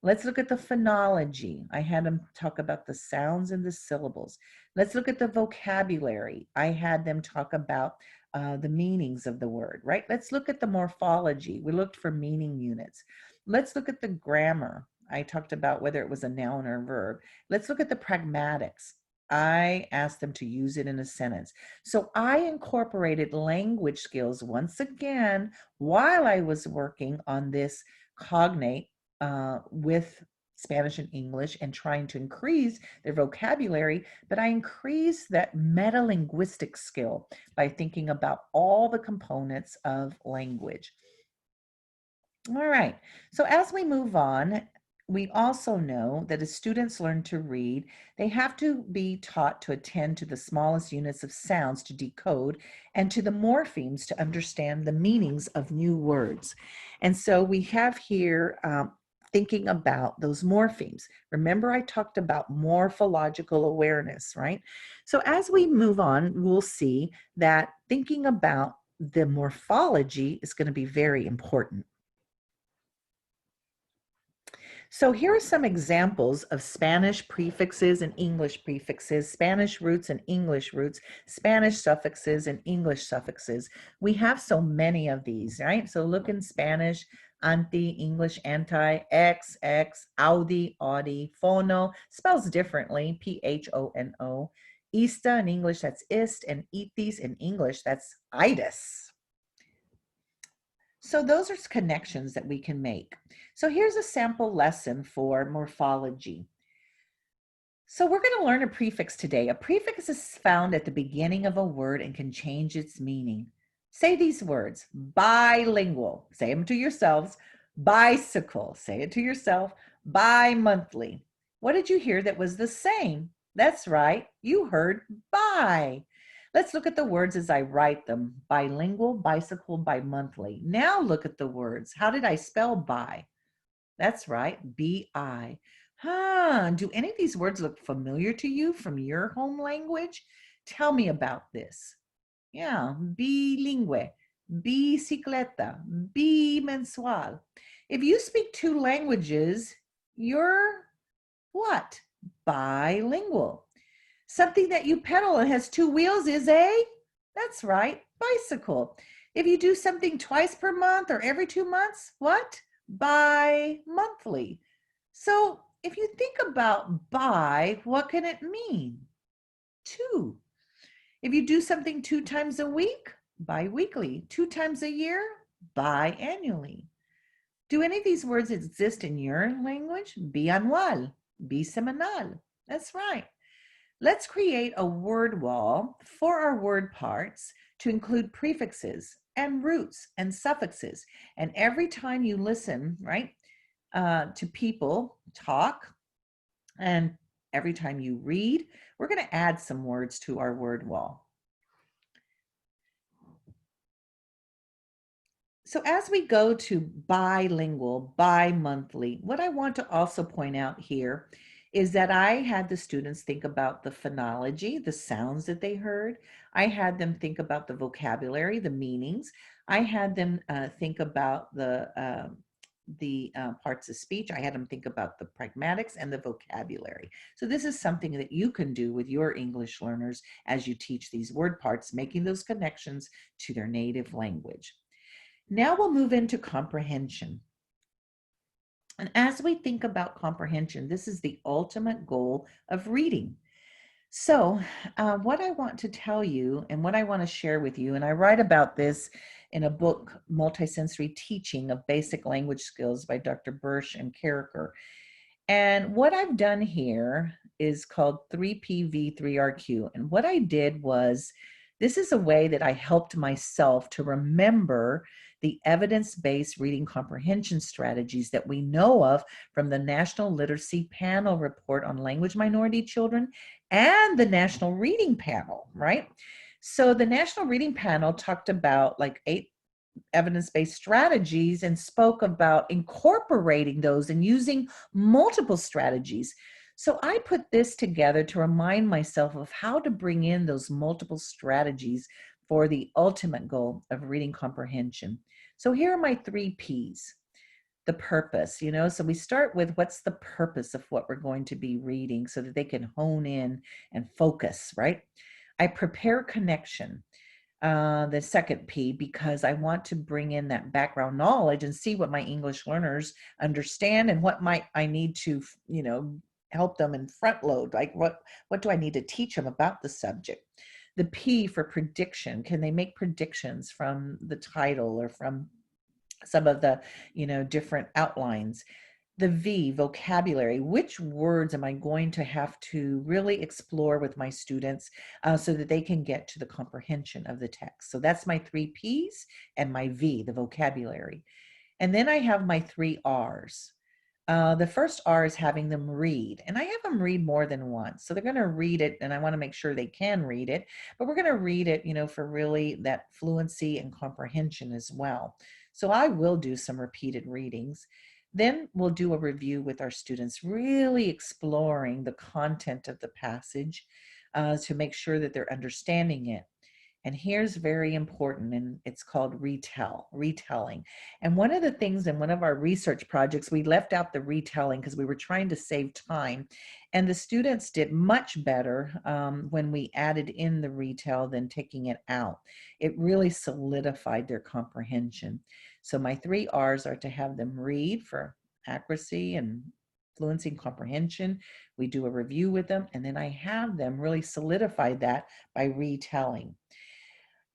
Let's look at the phonology. I had them talk about the sounds and the syllables. Let's look at the vocabulary. I had them talk about the meanings of the word, right? Let's look at the morphology. We looked for meaning units. Let's look at the grammar. I talked about whether it was a noun or a verb. Let's look at the pragmatics. I asked them to use it in a sentence. So I incorporated language skills once again while I was working on this cognate with Spanish and English and trying to increase their vocabulary, but I increased that meta-linguistic skill by thinking about all the components of language. All right, so as we move on, we also know that as students learn to read, they have to be taught to attend to the smallest units of sounds to decode and to the morphemes to understand the meanings of new words. And so we have here thinking about those morphemes. Remember, I talked about morphological awareness, right? So as we move on, we'll see that thinking about the morphology is going to be very important. So here are some examples of Spanish prefixes and English prefixes, Spanish roots and English roots, Spanish suffixes and English suffixes. We have so many of these, right? So look in Spanish, anti, English anti, ex, audi, audi, phono, spells differently, P-H-O-N-O. Ista in English, that's ist, and itis in English, that's itis. So those are connections that we can make. So here's a sample lesson for morphology. So we're going to learn a prefix today. A prefix is found at the beginning of a word and can change its meaning. Say these words: bilingual, say them to yourselves. Bicycle, say it to yourself. Bi-monthly. What did you hear that was the same? That's right, you heard bi. Let's look at the words as I write them. Bilingual, bicycle, bi-monthly. Now look at the words. How did I spell bi? That's right, B-I. Do any of these words look familiar to you from your home language? Tell me about this. Yeah, bilingue, bicicleta, bimensual. If you speak 2 languages, you're what? Bilingual. Something that you pedal and has 2 wheels is that's right, bicycle. If you do something twice per month or every 2 months, what? Bi-monthly. So if you think about bi, what can it mean? 2. If you do something 2 times a week, bi-weekly. 2 times a year, bi-annually. Do any of these words exist in your language? Bianual, bisemanal. That's right. Let's create a word wall for our word parts to include prefixes and roots and suffixes. And every time you listen, right, to people talk, and every time you read, we're going to add some words to our word wall. So as we go to bilingual, bi-monthly, what I want to also point out here is that I had the students think about the phonology, the sounds that they heard. I had them think about the vocabulary, the meanings. I had them think about the the parts of speech. I had them think about the pragmatics and the vocabulary. So this is something that you can do with your English learners as you teach these word parts, making those connections to their native language. Now we'll move into comprehension. And as we think about comprehension, this is the ultimate goal of reading. So what I want to tell you and what I want to share with you, and I write about this in a book, Multisensory Teaching of Basic Language Skills by Dr. Birch and Carricker. And what I've done here is called 3PV3RQ. And what I did was, this is a way that I helped myself to remember the evidence-based reading comprehension strategies that we know of from the National Literacy Panel Report on Language Minority Children and the National Reading Panel, right? So the National Reading Panel talked about like 8 evidence-based strategies and spoke about incorporating those and using multiple strategies. So I put this together to remind myself of how to bring in those multiple strategies for the ultimate goal of reading comprehension. So here are my 3 Ps. The purpose, so we start with what's the purpose of what we're going to be reading so that they can hone in and focus, right? I prepare connection. The second P, because I want to bring in that background knowledge and see what my English learners understand and what might I need to, help them in front load. Like what do I need to teach them about the subject? The P for prediction. Can they make predictions from the title or from some of the, different outlines? The V, vocabulary. Which words am I going to have to really explore with my students so that they can get to the comprehension of the text? So that's my 3 Ps and my V, the vocabulary. And then I have my 3 Rs. The first R is having them read, and I have them read more than once. So they're going to read it, and I want to make sure they can read it, but we're going to read it, for really that fluency and comprehension as well. So I will do some repeated readings. Then we'll do a review with our students, really exploring the content of the passage to make sure that they're understanding it. And here's very important, and it's called retelling. And one of the things in one of our research projects, we left out the retelling because we were trying to save time. And the students did much better when we added in the retell than taking it out. It really solidified their comprehension. So my 3 R's are to have them read for accuracy and fluency and comprehension. We do a review with them, and then I have them really solidify that by retelling.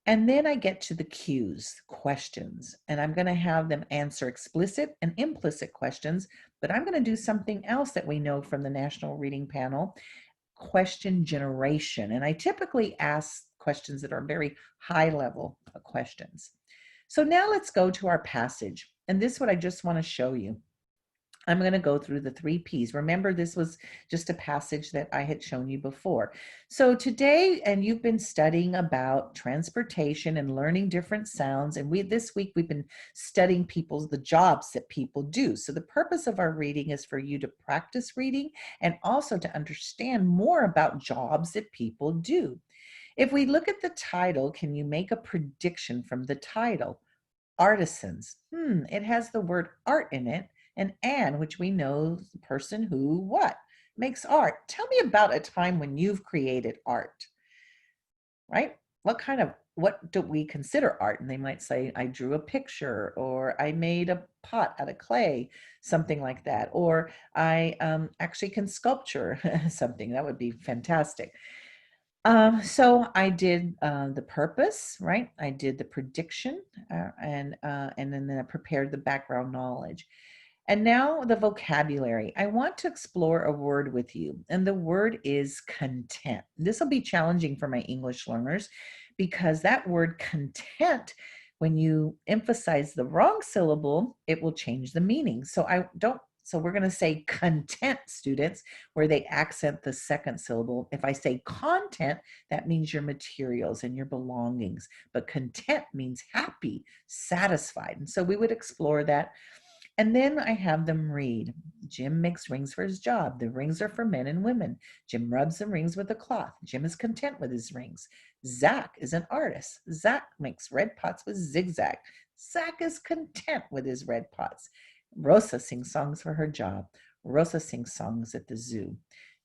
And then I get to the cues, questions, and I'm going to have them answer explicit and implicit questions, but I'm going to do something else that we know from the National Reading Panel, question generation. And I typically ask questions that are very high level questions. So now let's go to our passage. And this is what I just want to show you. I'm going to go through the 3 Ps. Remember, this was just a passage that I had shown you before. So today, and you've been studying about transportation and learning different sounds. And this week we've been studying the jobs that people do. So the purpose of our reading is for you to practice reading and also to understand more about jobs that people do. If we look at the title, can you make a prediction from the title? Artisans. It has the word art in it. And which we know the person who makes art. Tell me about a time when you've created art, right? What do we consider art? And they might say, I drew a picture, or I made a pot out of clay, something like that. Or I actually can sculpture something. That would be fantastic. So I did the purpose, right? I did the prediction, and then I prepared the background knowledge. And now the vocabulary. I want to explore a word with you, and the word is content. This will be challenging for my English learners because that word content, when you emphasize the wrong syllable, it will change the meaning. So we're going to say content, students, where they accent the second syllable. If I say content, that means your materials and your belongings, but content means happy, satisfied. And so we would explore that. And then I have them read. Jim makes rings for his job. The rings are for men and women. Jim rubs the rings with a cloth. Jim is content with his rings. Zach is an artist. Zach makes red pots with zigzag. Zach is content with his red pots. Rosa sings songs for her job. Rosa sings songs at the zoo.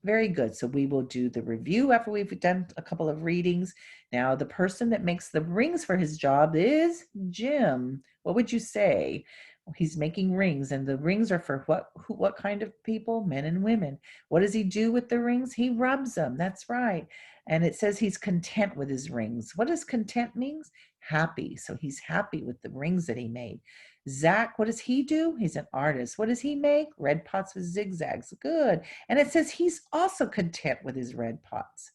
Very good. So we will do the review after we've done a couple of readings. Now, the person that makes the rings for his job is Jim. What would you say? He's making rings, and the rings are for what kind of people? Men and women. What does he do with the rings? He rubs them. That's right. And it says he's content with his rings. What does content means? Happy. So he's happy with the rings that he made. Zach, what does he do? He's an artist. What does he make? Red pots with zigzags. Good. And it says he's also content with his red pots.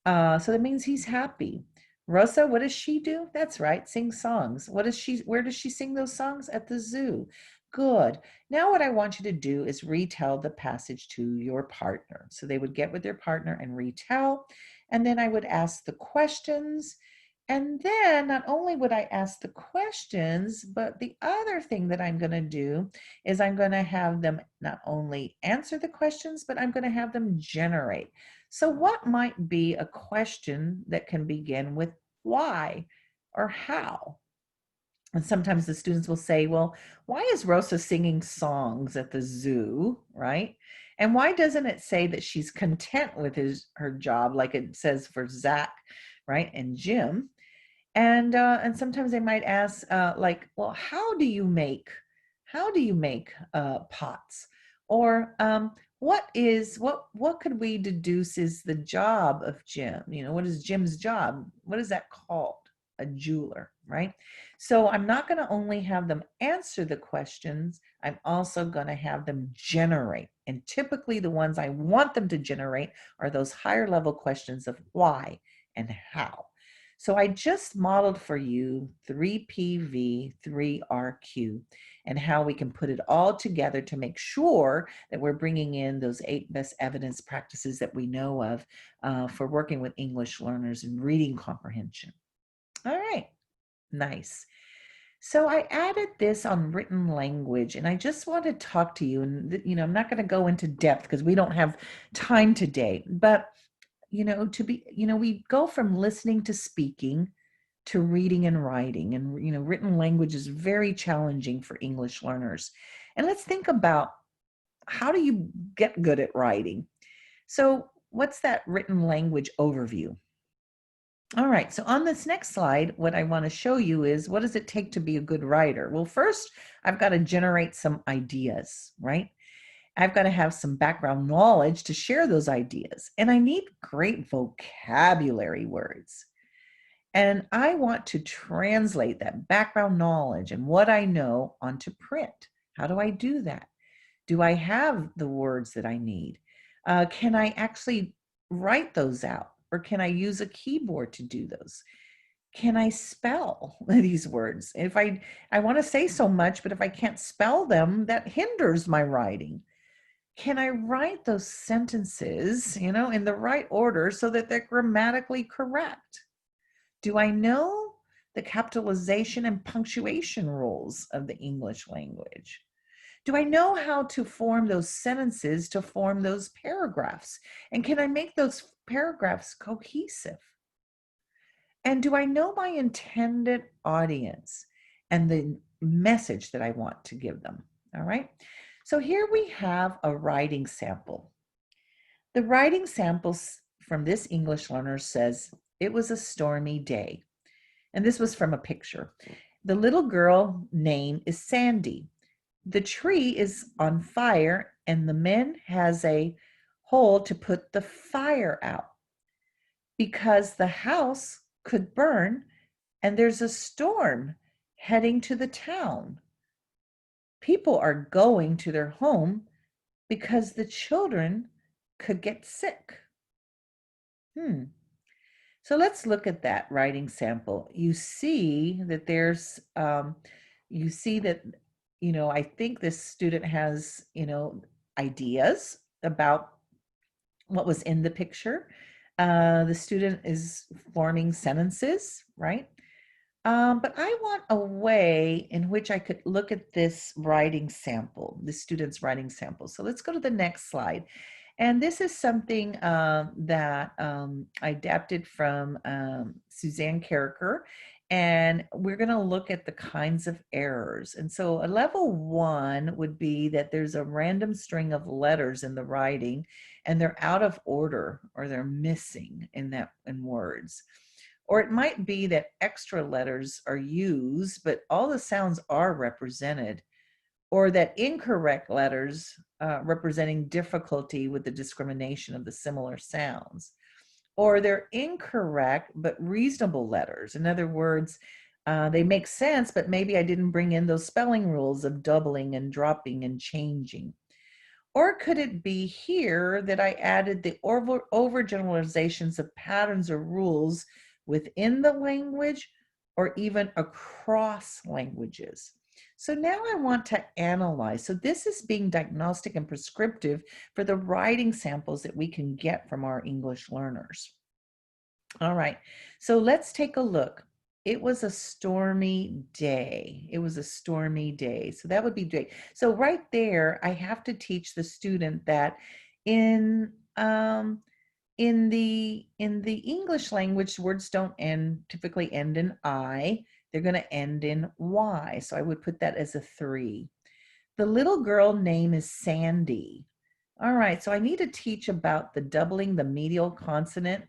So that means he's happy. Rosa, what does she do? That's right, sing songs. Where does she sing those songs? At the zoo. Good. Now what I want you to do is retell the passage to your partner. So they would get with their partner and retell, and then I would ask the questions. And then not only would I ask the questions, but the other thing that I'm going to do is I'm going to have them not only answer the questions, but I'm going to have them generate. So what might be a question that can begin with why or how? And sometimes the students will say, well, why is Rosa singing songs at the zoo, right? And why doesn't it say that she's content with her job like it says for Zach, right, and Jim? And sometimes they might ask, like, well, how do you make pots? Or what could we deduce is the job of Jim? You know, what is Jim's job? What is that called? A jeweler, right? So I'm not going to only have them answer the questions, I'm also going to have them generate. And typically the ones I want them to generate are those higher level questions of why and how. So I just modeled for you 3PV, 3RQ, and how we can put it all together to make sure that we're bringing in those 8 best evidence practices that we know of for working with English learners and reading comprehension. All right, nice. So I added this on written language, and I just want to talk to you, and I'm not going to go into depth because we don't have time today, but we go from listening to speaking to reading and writing, and written language is very challenging for English learners. And let's think about, how do you get good at writing? So what's that written language overview? All right, so on this next slide, what I want to show you is, what does it take to be a good writer? Well, first, I've got to generate some ideas, right? I've got to have some background knowledge to share those ideas. And I need great vocabulary words. And I want to translate that background knowledge and what I know onto print. How do I do that? Do I have the words that I need? Can I actually write those out? Or can I use a keyboard to do those? Can I spell these words? If I want to say so much, but if I can't spell them, that hinders my writing. Can I write those sentences, in the right order so that they're grammatically correct? Do I know the capitalization and punctuation rules of the English language? Do I know how to form those sentences to form those paragraphs? And can I make those paragraphs cohesive? And do I know my intended audience and the message that I want to give them? All right. So here we have a writing sample. The writing samples from this English learner says, it was a stormy day. And this was from a picture. The little girl name is Sandy. The tree is on fire and the man has a hole to put the fire out because the house could burn and there's a storm heading to the town. People are going to their home because the children could get sick. So let's look at that writing sample. You see that there's, I think this student has, ideas about what was in the picture. The student is forming sentences, right? But I want a way in which I could look at this writing sample, the student's writing sample. So let's go to the next slide. And this is something that I adapted from Suzanne Carricker. And we're going to look at the kinds of errors. And so a level 1 would be that there's a random string of letters in the writing and they're out of order or they're missing in words. Or it might be that extra letters are used, but all the sounds are represented, or that incorrect letters representing difficulty with the discrimination of the similar sounds, or they're incorrect but reasonable letters. In other words, they make sense, but maybe I didn't bring in those spelling rules of doubling and dropping and changing. Or could it be here that I added the overgeneralizations of patterns or rules within the language or even across languages? So now I want to analyze. So this is being diagnostic and prescriptive for the writing samples that we can get from our English learners. All right, so let's take a look. It was a stormy day. It was a stormy day. So that would be great. So right there, I have to teach the student that in the English language, words don't typically end in I. They're going to end in Y. So I would put that as a 3. The little girl name is Sandy. All right, so I need to teach about the doubling the medial consonant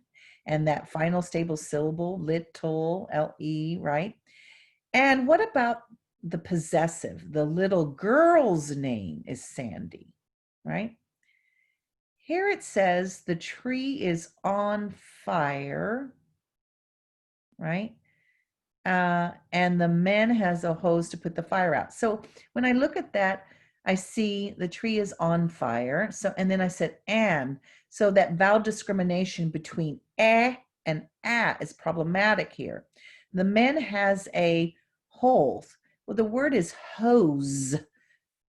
and that final stable syllable, little, L-E, right? And what about the possessive? The little girl's name is Sandy, right? Here it says the tree is on fire, right? And the man has a hose to put the fire out. So when I look at that, I see the tree is on fire. So, and then I said, and. So that vowel discrimination between and a is problematic here. The man has a hose. Well, the word is hose.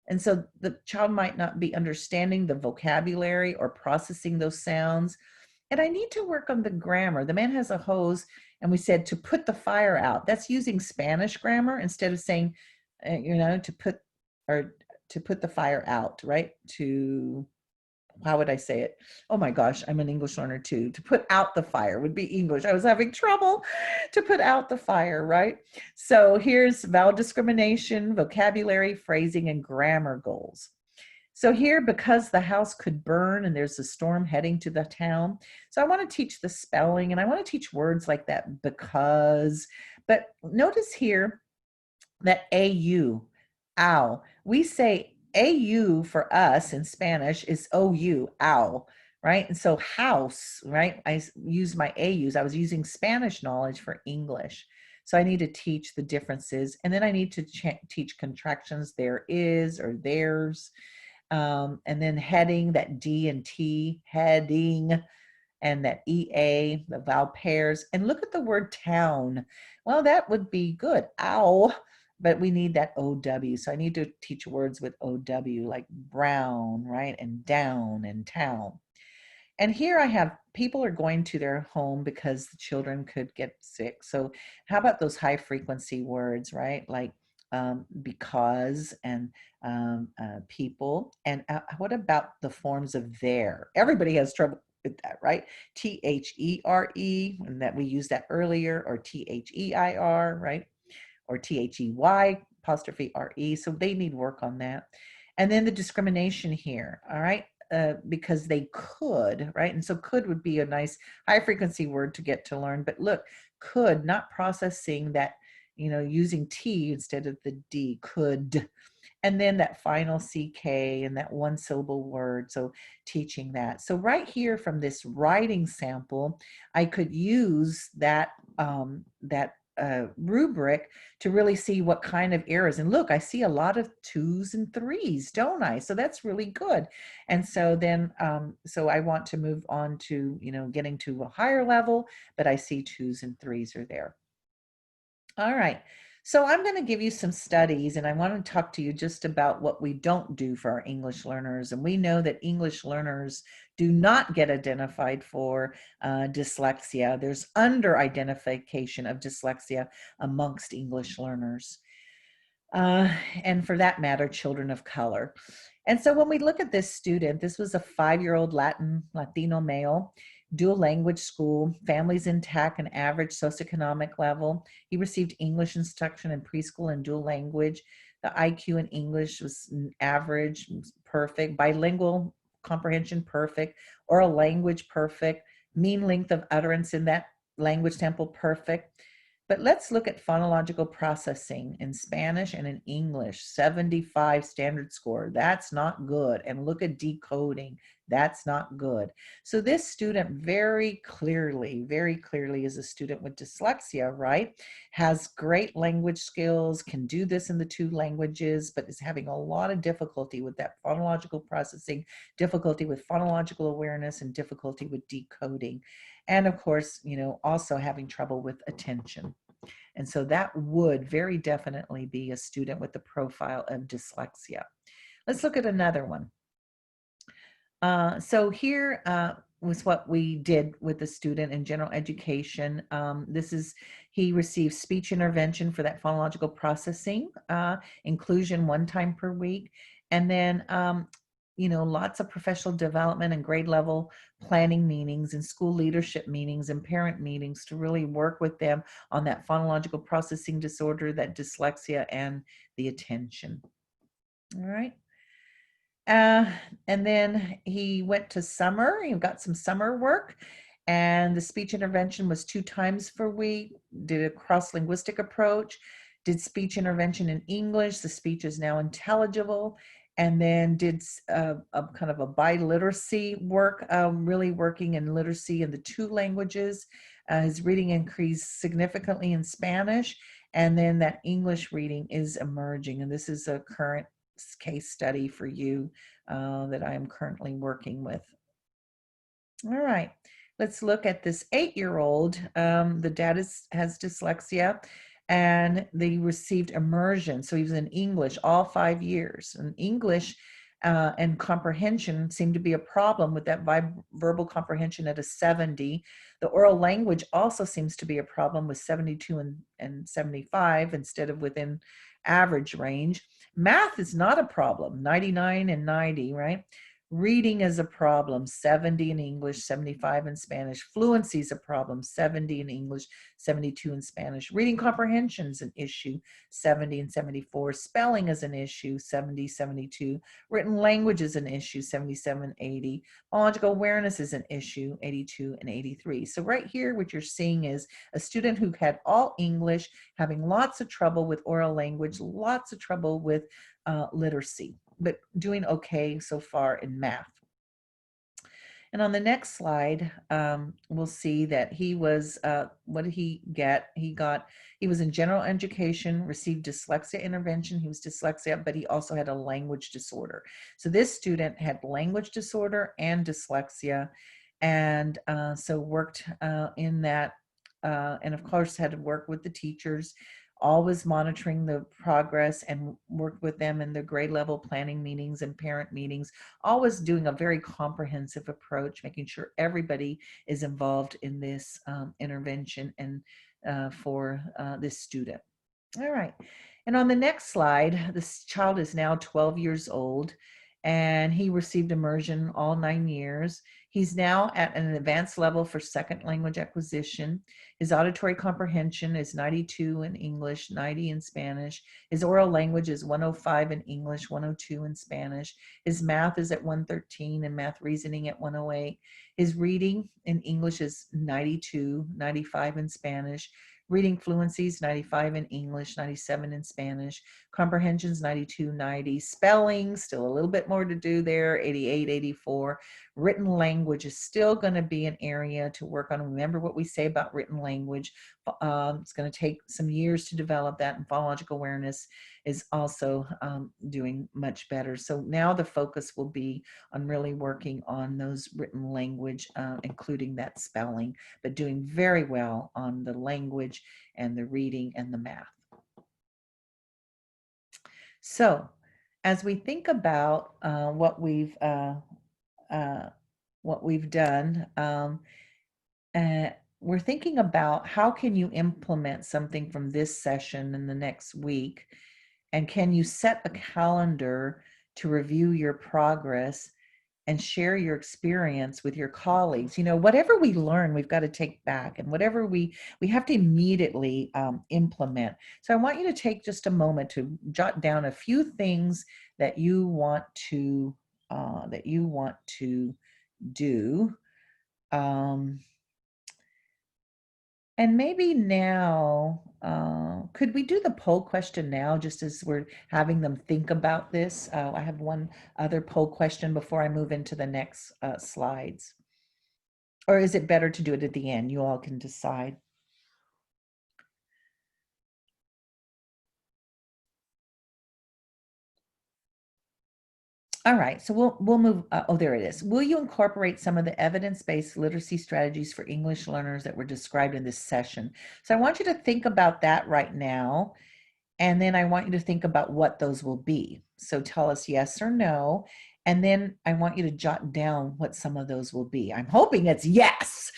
And so the child might not be understanding the vocabulary or processing those sounds. And I need to work on the grammar. The man has a hose, and we said to put the fire out. That's using Spanish grammar instead of saying, to put the fire out, right? How would I say it? Oh my gosh, I'm an English learner too. To put out the fire would be English. I was having trouble to put out the fire, right? So here's vowel discrimination, vocabulary, phrasing, and grammar goals. So here, because the house could burn and there's a storm heading to the town. So I want to teach the spelling and I want to teach words like that because, but notice here that AU, ow. We say AU for us in Spanish is OU, ow, right? And so house, right? I use my AUs. I was using Spanish knowledge for English. So I need to teach the differences. And then I need to teach contractions, there is or theirs. And then heading, that D and T, heading, and that EA, the vowel pairs. And look at the word town. Well, that would be good, ow, but we need that OW. So I need to teach words with OW, like brown, right, and down and town. And here I have people are going to their home because the children could get sick. So how about those high frequency words, right? Like because and people. And what about the forms of there? Everybody has trouble with that, right? THERE, and that we used that earlier, or THEIR, right? Or THEY apostrophe RE. So they need work on that. And then the discrimination here, all right? Because they could, right? And so could would be a nice high frequency word to get to learn. But look, could, not processing that, using T instead of the D, could. And then that final CK and that one syllable word. So teaching that. So right here from this writing sample, I could use that, rubric to really see what kind of errors. And look, I see a lot of 2s and 3s, don't I? So that's really good. And so then, so I want to move on to, getting to a higher level, but I see 2s and 3s are there. All right. So I'm going to give you some studies, and I want to talk to you just about what we don't do for our English learners. And we know that English learners do not get identified for dyslexia. There's under-identification of dyslexia amongst English learners. And for that matter, children of color. And so when we look at this student, this was a 5-year-old Latino male. dual language school, families intact and average socioeconomic level. He received English instruction in preschool and dual language. The IQ in English was average, perfect. Bilingual comprehension, perfect. Oral language, perfect. Mean length of utterance in that language sample, perfect. But let's look at phonological processing in Spanish and in English, 75 standard score. That's not good. And look at decoding. That's not good. So this student very clearly is a student with dyslexia, right? Has great language skills, can do this in the two languages, but is having a lot of difficulty with that phonological processing, difficulty with phonological awareness, and difficulty with decoding. And of course, also having trouble with attention. And so that would very definitely be a student with the profile of dyslexia. Let's look at another one. So here was what we did with the student in general education. He received speech intervention for that phonological processing, inclusion 1 time per week, and then lots of professional development and grade level planning meetings and school leadership meetings and parent meetings to really work with them on that phonological processing disorder, that dyslexia, and the attention. All right. And then he went to summer. He got some summer work, and the speech intervention was 2 times per week, did a cross-linguistic approach, did speech intervention in English. The speech is now intelligible, and then did a kind of a biliteracy work, really working in literacy in the 2 languages. His reading increased significantly in Spanish, and then that English reading is emerging. And this is a current case study for you that I am currently working with. All right, let's look at this 8-year-old. The dad has dyslexia, and they received immersion. So he was in English all 5 years. And English and comprehension seemed to be a problem with that verbal comprehension at a 70. The oral language also seems to be a problem with 72 and 75 instead of within average range. Math is not a problem, 99 and 90, right? Reading is a problem, 70 in English, 75 in Spanish. Fluency is a problem, 70 in English, 72 in Spanish. Reading comprehension is an issue, 70 and 74. Spelling is an issue, 70, 72. Written language is an issue, 77, 80. Phonological awareness is an issue, 82 and 83. So right here, what you're seeing is a student who had all English, having lots of trouble with oral language, lots of trouble with literacy, but doing okay so far in math. And on the next slide, we'll see that he was, what did he get? He was in general education, received dyslexia intervention. He was dyslexia, but he also had a language disorder. So this student had language disorder and dyslexia, and so worked in that, and of course had to work with the teachers, always monitoring the progress, and worked with them in the grade level planning meetings and parent meetings, always doing a very comprehensive approach, making sure everybody is involved in this intervention and for this student. All right. And on the next slide, this child is now 12 years old, and he received immersion all 9 years. He's now at an advanced level for second language acquisition. His auditory comprehension is 92 in English, 90 in Spanish. His oral language is 105 in English, 102 in Spanish. His math is at 113 and math reasoning at 108. His reading in English is 92, 95 in Spanish. Reading fluency is 95 in English, 97 in Spanish. Comprehension's 92, 90. Spelling, still a little bit more to do there, 88, 84. Written language is still going to be an area to work on. Remember what we say about written language. It's going to take some years to develop that, and phonological awareness is also doing much better. So now the focus will be on really working on those written language, including that spelling, but doing very well on the language and the reading and the math. So as we think about what we've done, we're thinking about how can you implement something from this session in the next week, and can you set a calendar to review your progress and share your experience with your colleagues. You know, whatever we learn, we've got to take back, and whatever we have to immediately implement. So I want you to take just a moment to jot down a few things that you want to do. And maybe now, could we do the poll question now, just as we're having them think about this? I have one other poll question before I move into the next slides. Or is it better to do it at the end? You all can decide. All right, so we'll move. Oh, there it is. Will you incorporate some of the evidence-based literacy strategies for English learners that were described in this session? So I want you to think about that right now. And then I want you to think about what those will be. So tell us yes or no. And then I want you to jot down what some of those will be. I'm hoping it's yes.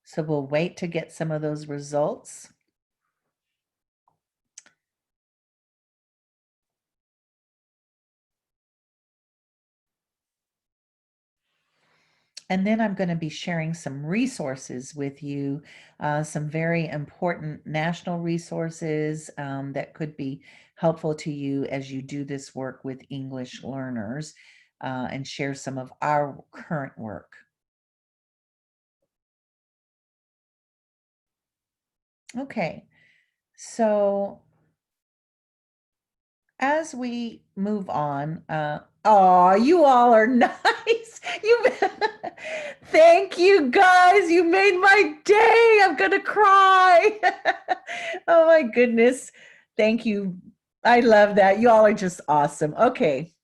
So we'll wait to get some of those results. And then I'm going to be sharing some resources with you, some very important national resources that could be helpful to you as you do this work with English learners, and share some of our current work. Okay, so as we move on, oh, you all are nice. You, thank you guys. You made my day. I'm gonna cry. Oh my goodness. Thank you. I love that. You all are just awesome. Okay.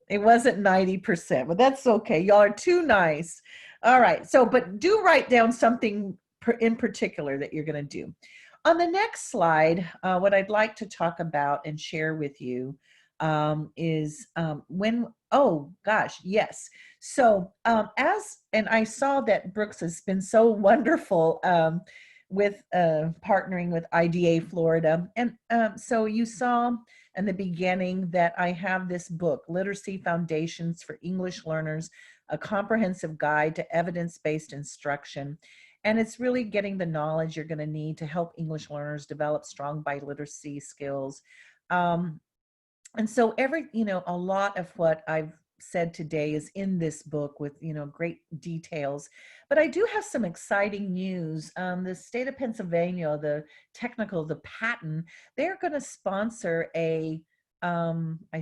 It wasn't 90%, but that's okay. Y'all are too nice. All right. So, but do write down something in particular that you're going to do. On the next slide, what I'd like to talk about and share with you is oh gosh, yes. So and I saw that Brooks has been so wonderful with partnering with IDA Florida. And so you saw in the beginning that I have this book, Literacy Foundations for English Learners, a comprehensive guide to evidence-based instruction. And it's really getting the knowledge you're going to need to help English learners develop strong biliteracy skills. And so a lot of what I've said today is in this book with, great details. But I do have some exciting news. The state of Pennsylvania, the patent, they're going to sponsor I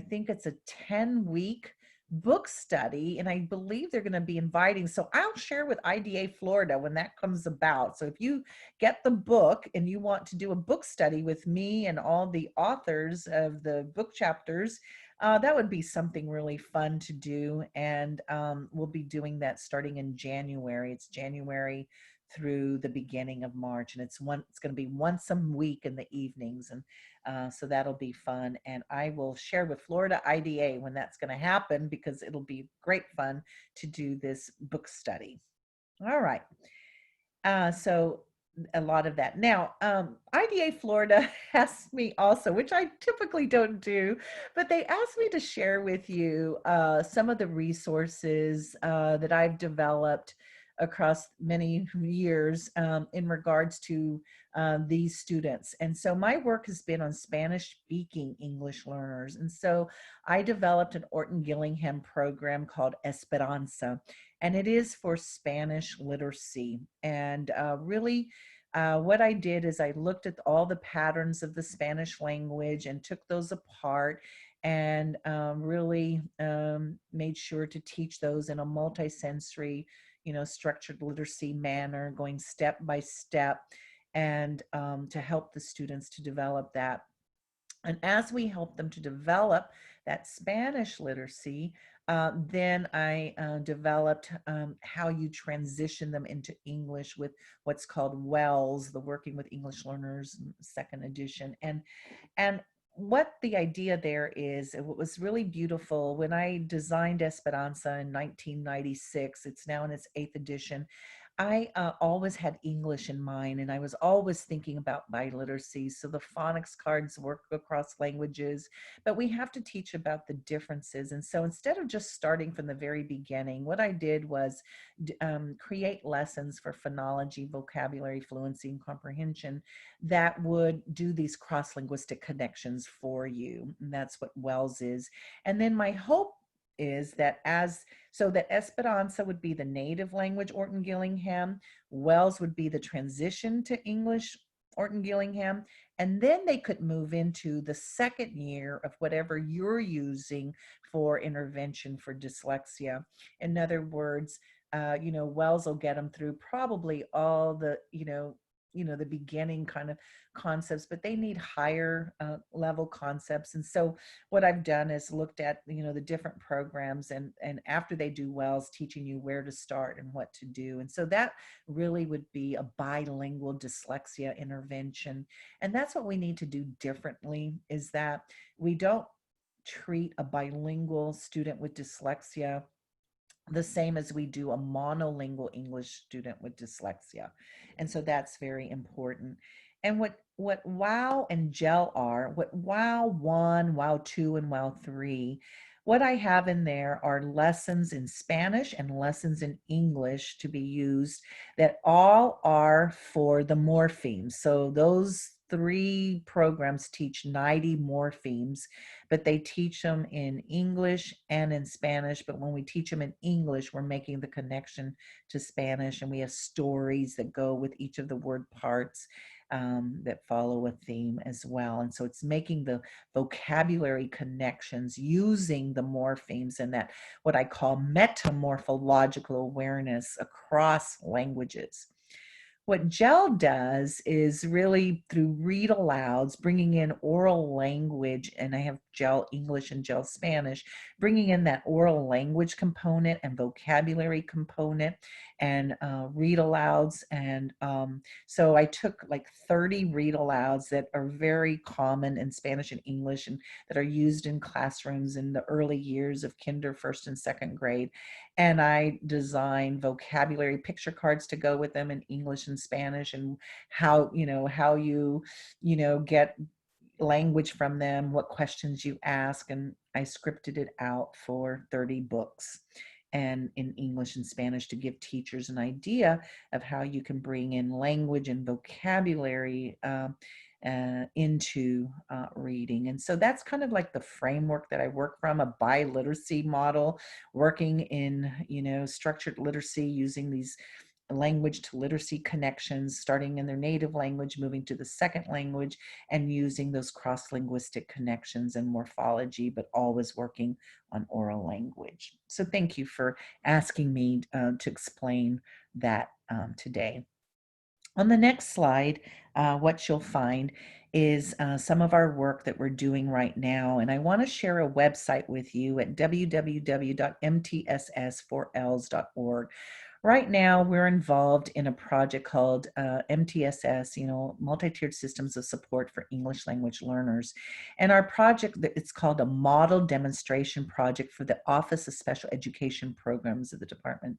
think it's a 10-week book study, and I believe they're going to be inviting. So I'll share with IDA Florida when that comes about. So if you get the book and you want to do a book study with me and all the authors of the book chapters, that would be something really fun to do. And we'll be doing that starting in January. It's January through the beginning of March, and it's going to be once a week in the evenings. And so that'll be fun. And I will share with Florida IDA when that's going to happen, because it'll be great fun to do this book study. All right. So a lot of that. Now, IDA Florida asked me also, which I typically don't do, but they asked me to share with you some of the resources that I've developed across many years in regards to these students. And so my work has been on Spanish-speaking English learners. And so I developed an Orton Gillingham program called Esperanza, and it is for Spanish literacy. And really, what I did is I looked at all the patterns of the Spanish language and took those apart, and really made sure to teach those in a multisensory, structured literacy manner, going step by step, and to help the students to develop that. And as we help them to develop that Spanish literacy, then I developed how you transition them into English with what's called WELLS, the Working with English Learners second edition. And what the idea there is, what was really beautiful when I designed Esperanza in 1996, it's now in its 8th edition. I always had English in mind, and I was always thinking about biliteracy. So the phonics cards work across languages, but we have to teach about the differences. And so instead of just starting from the very beginning, what I did was create lessons for phonology, vocabulary, fluency, and comprehension that would do these cross-linguistic connections for you. And that's what WELLS is. And then my hope is that so that Esperanza would be the native language Orton Gillingham, WELLS would be the transition to English Orton Gillingham, and then they could move into the second year of whatever you're using for intervention for dyslexia. In other words, WELLS will get them through probably all the, the beginning kind of concepts, but they need higher level concepts. And so what I've done is looked at, the different programs and after they do WELLS, teaching you where to start and what to do. And so that really would be a bilingual dyslexia intervention. And that's what we need to do differently, is that we don't treat a bilingual student with dyslexia the same as we do a monolingual English student with dyslexia. And so that's very important. And what WOW and GEL are, what WOW 1, WOW 2, and WOW 3, what I have in there are lessons in Spanish and lessons in English to be used that all are for the morphemes. So those 3 programs teach 90 morphemes, but they teach them in English and in Spanish. But when we teach them in English, we're making the connection to Spanish, and we have stories that go with each of the word parts that follow a theme as well. And so it's making the vocabulary connections using the morphemes and that what I call metamorphological awareness across languages. What GEL does is really through read alouds, bringing in oral language, and I have GEL English and GEL Spanish, bringing in that oral language component and vocabulary component and read alouds. And so I took like 30 read alouds that are very common in Spanish and English and that are used in classrooms in the early years of kinder, first and second grade. And I designed vocabulary picture cards to go with them in English and Spanish, and how you get language from them, what questions you ask, and I scripted it out for 30 books and in English and Spanish to give teachers an idea of how you can bring in language and vocabulary into reading. And so that's kind of like the framework that I work from, a biliteracy model, working in, structured literacy, using these language to literacy connections, starting in their native language, moving to the second language, and using those cross-linguistic connections and morphology, but always working on oral language. So thank you for asking me to explain that today. On the next slide, what you'll find is some of our work that we're doing right now. And I want to share a website with you at www.mtss4ls.org. Right now, we're involved in a project called MTSS, Multi-Tiered Systems of Support for English Language Learners. And our project, it's called a Model Demonstration Project for the Office of Special Education Programs of the Department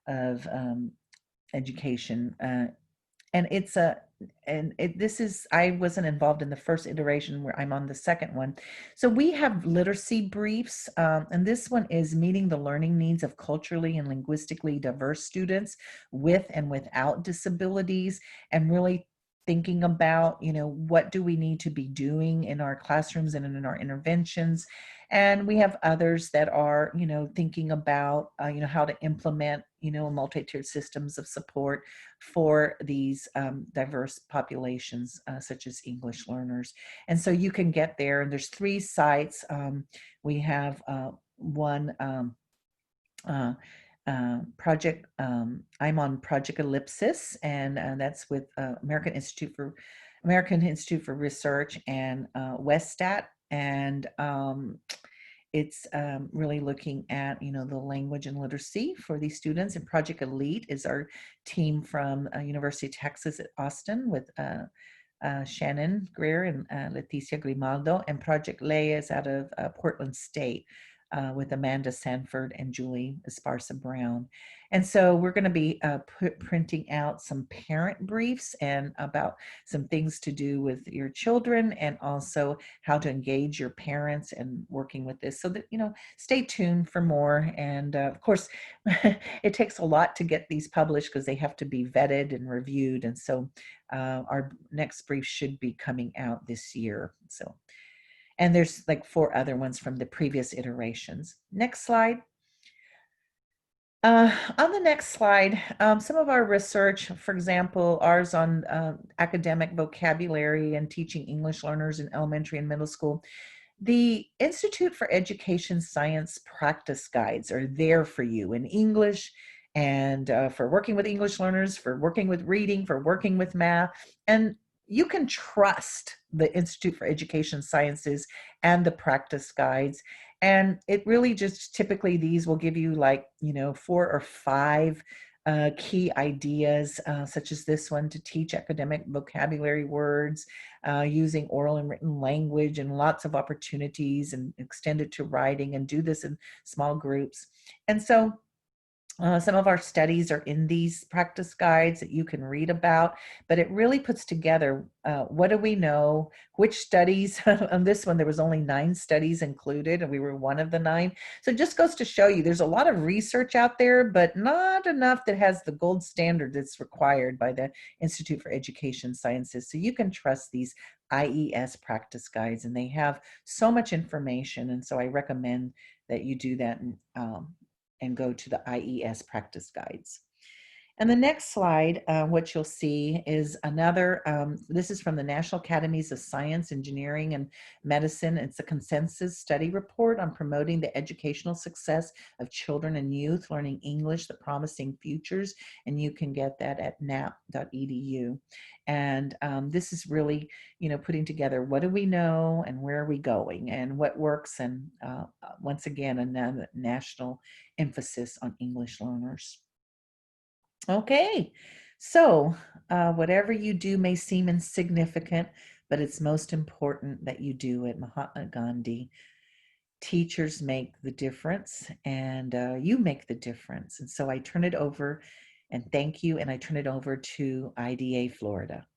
of Education. And I wasn't involved in the first iteration, where I'm on the second one. So we have literacy briefs, and this one is meeting the learning needs of culturally and linguistically diverse students with and without disabilities, and really thinking about, what do we need to be doing in our classrooms and in our interventions. And we have others that are, thinking about, how to implement, multi-tiered systems of support for these diverse populations, such as English learners. And so you can get there, and there's 3 sites. We have one project. I'm on Project Ellipsis, and that's with American Institute for Research and WESTAT. And It's really looking at, the language and literacy for these students. And Project Elite is our team from University of Texas at Austin with Shannon Greer and Leticia Grimaldo, and Project Leia is out of Portland State with Amanda Sanford and Julie Esparza Brown. And so we're going to be printing out some parent briefs and about some things to do with your children, and also how to engage your parents and working with this. So that, stay tuned for more. And of course, it takes a lot to get these published because they have to be vetted and reviewed. And so our next brief should be coming out this year. So, and there's like 4 other ones from the previous iterations. Next slide. On the next slide, some of our research, for example, ours on academic vocabulary and teaching English learners in elementary and middle school. The Institute for Education Science practice guides are there for you in English and for working with English learners, for working with reading, for working with math. And you can trust the Institute for Education Sciences and the practice guides. And it really just typically these will give you 4 or 5 key ideas, such as this one, to teach academic vocabulary words using oral and written language, and lots of opportunities, and extend it to writing, and do this in small groups. And so some of our studies are in these practice guides that you can read about, but it really puts together what do we know, which studies. On this one, there was only 9 studies included, and we were one of the 9. So it just goes to show you there's a lot of research out there, but not enough that has the gold standard that's required by the Institute for Education Sciences. So you can trust these IES practice guides, and they have so much information. And so I recommend that you do that and go to the IES practice guides. And the next slide, what you'll see is another, this is from the National Academies of Science, Engineering, and Medicine. It's a consensus study report on promoting the educational success of children and youth learning English, the promising futures. And you can get that at nap.edu. And this is really, putting together what do we know and where are we going and what works. And once again, another national emphasis on English learners. Okay, so whatever you do may seem insignificant, but it's most important that you do it. Mahatma Gandhi. Teachers make the difference, and you make the difference. And so I turn it over, and thank you, and I turn it over to IDA Florida.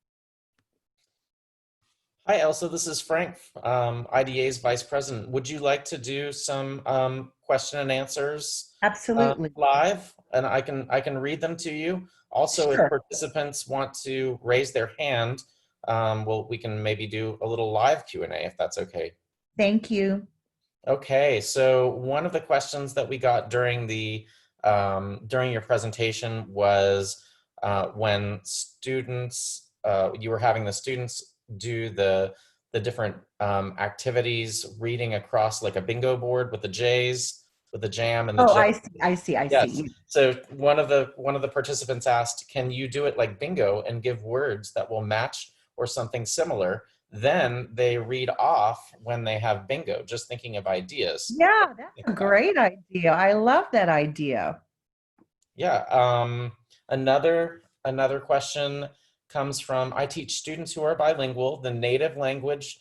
Hi, Elsa. This is Frank, IDA's Vice President. Would you like to do some question and answers? Absolutely. Live, and I can read them to you. Also, Sure. if participants want to raise their hand, we can maybe do a little live Q&A if that's okay. Thank you. Okay, so one of the questions that we got during the during your presentation was when students, you were having the students do the different activities, reading across like a bingo board with the J's, with the jam and the J. I see. Yes. So one of the participants asked, can you do it like bingo and give words that will match or something similar? Then they read off when they have bingo, just thinking of ideas. Yeah, that's a great idea. I love that idea. Yeah. Another question comes from, I teach students who are bilingual. The native language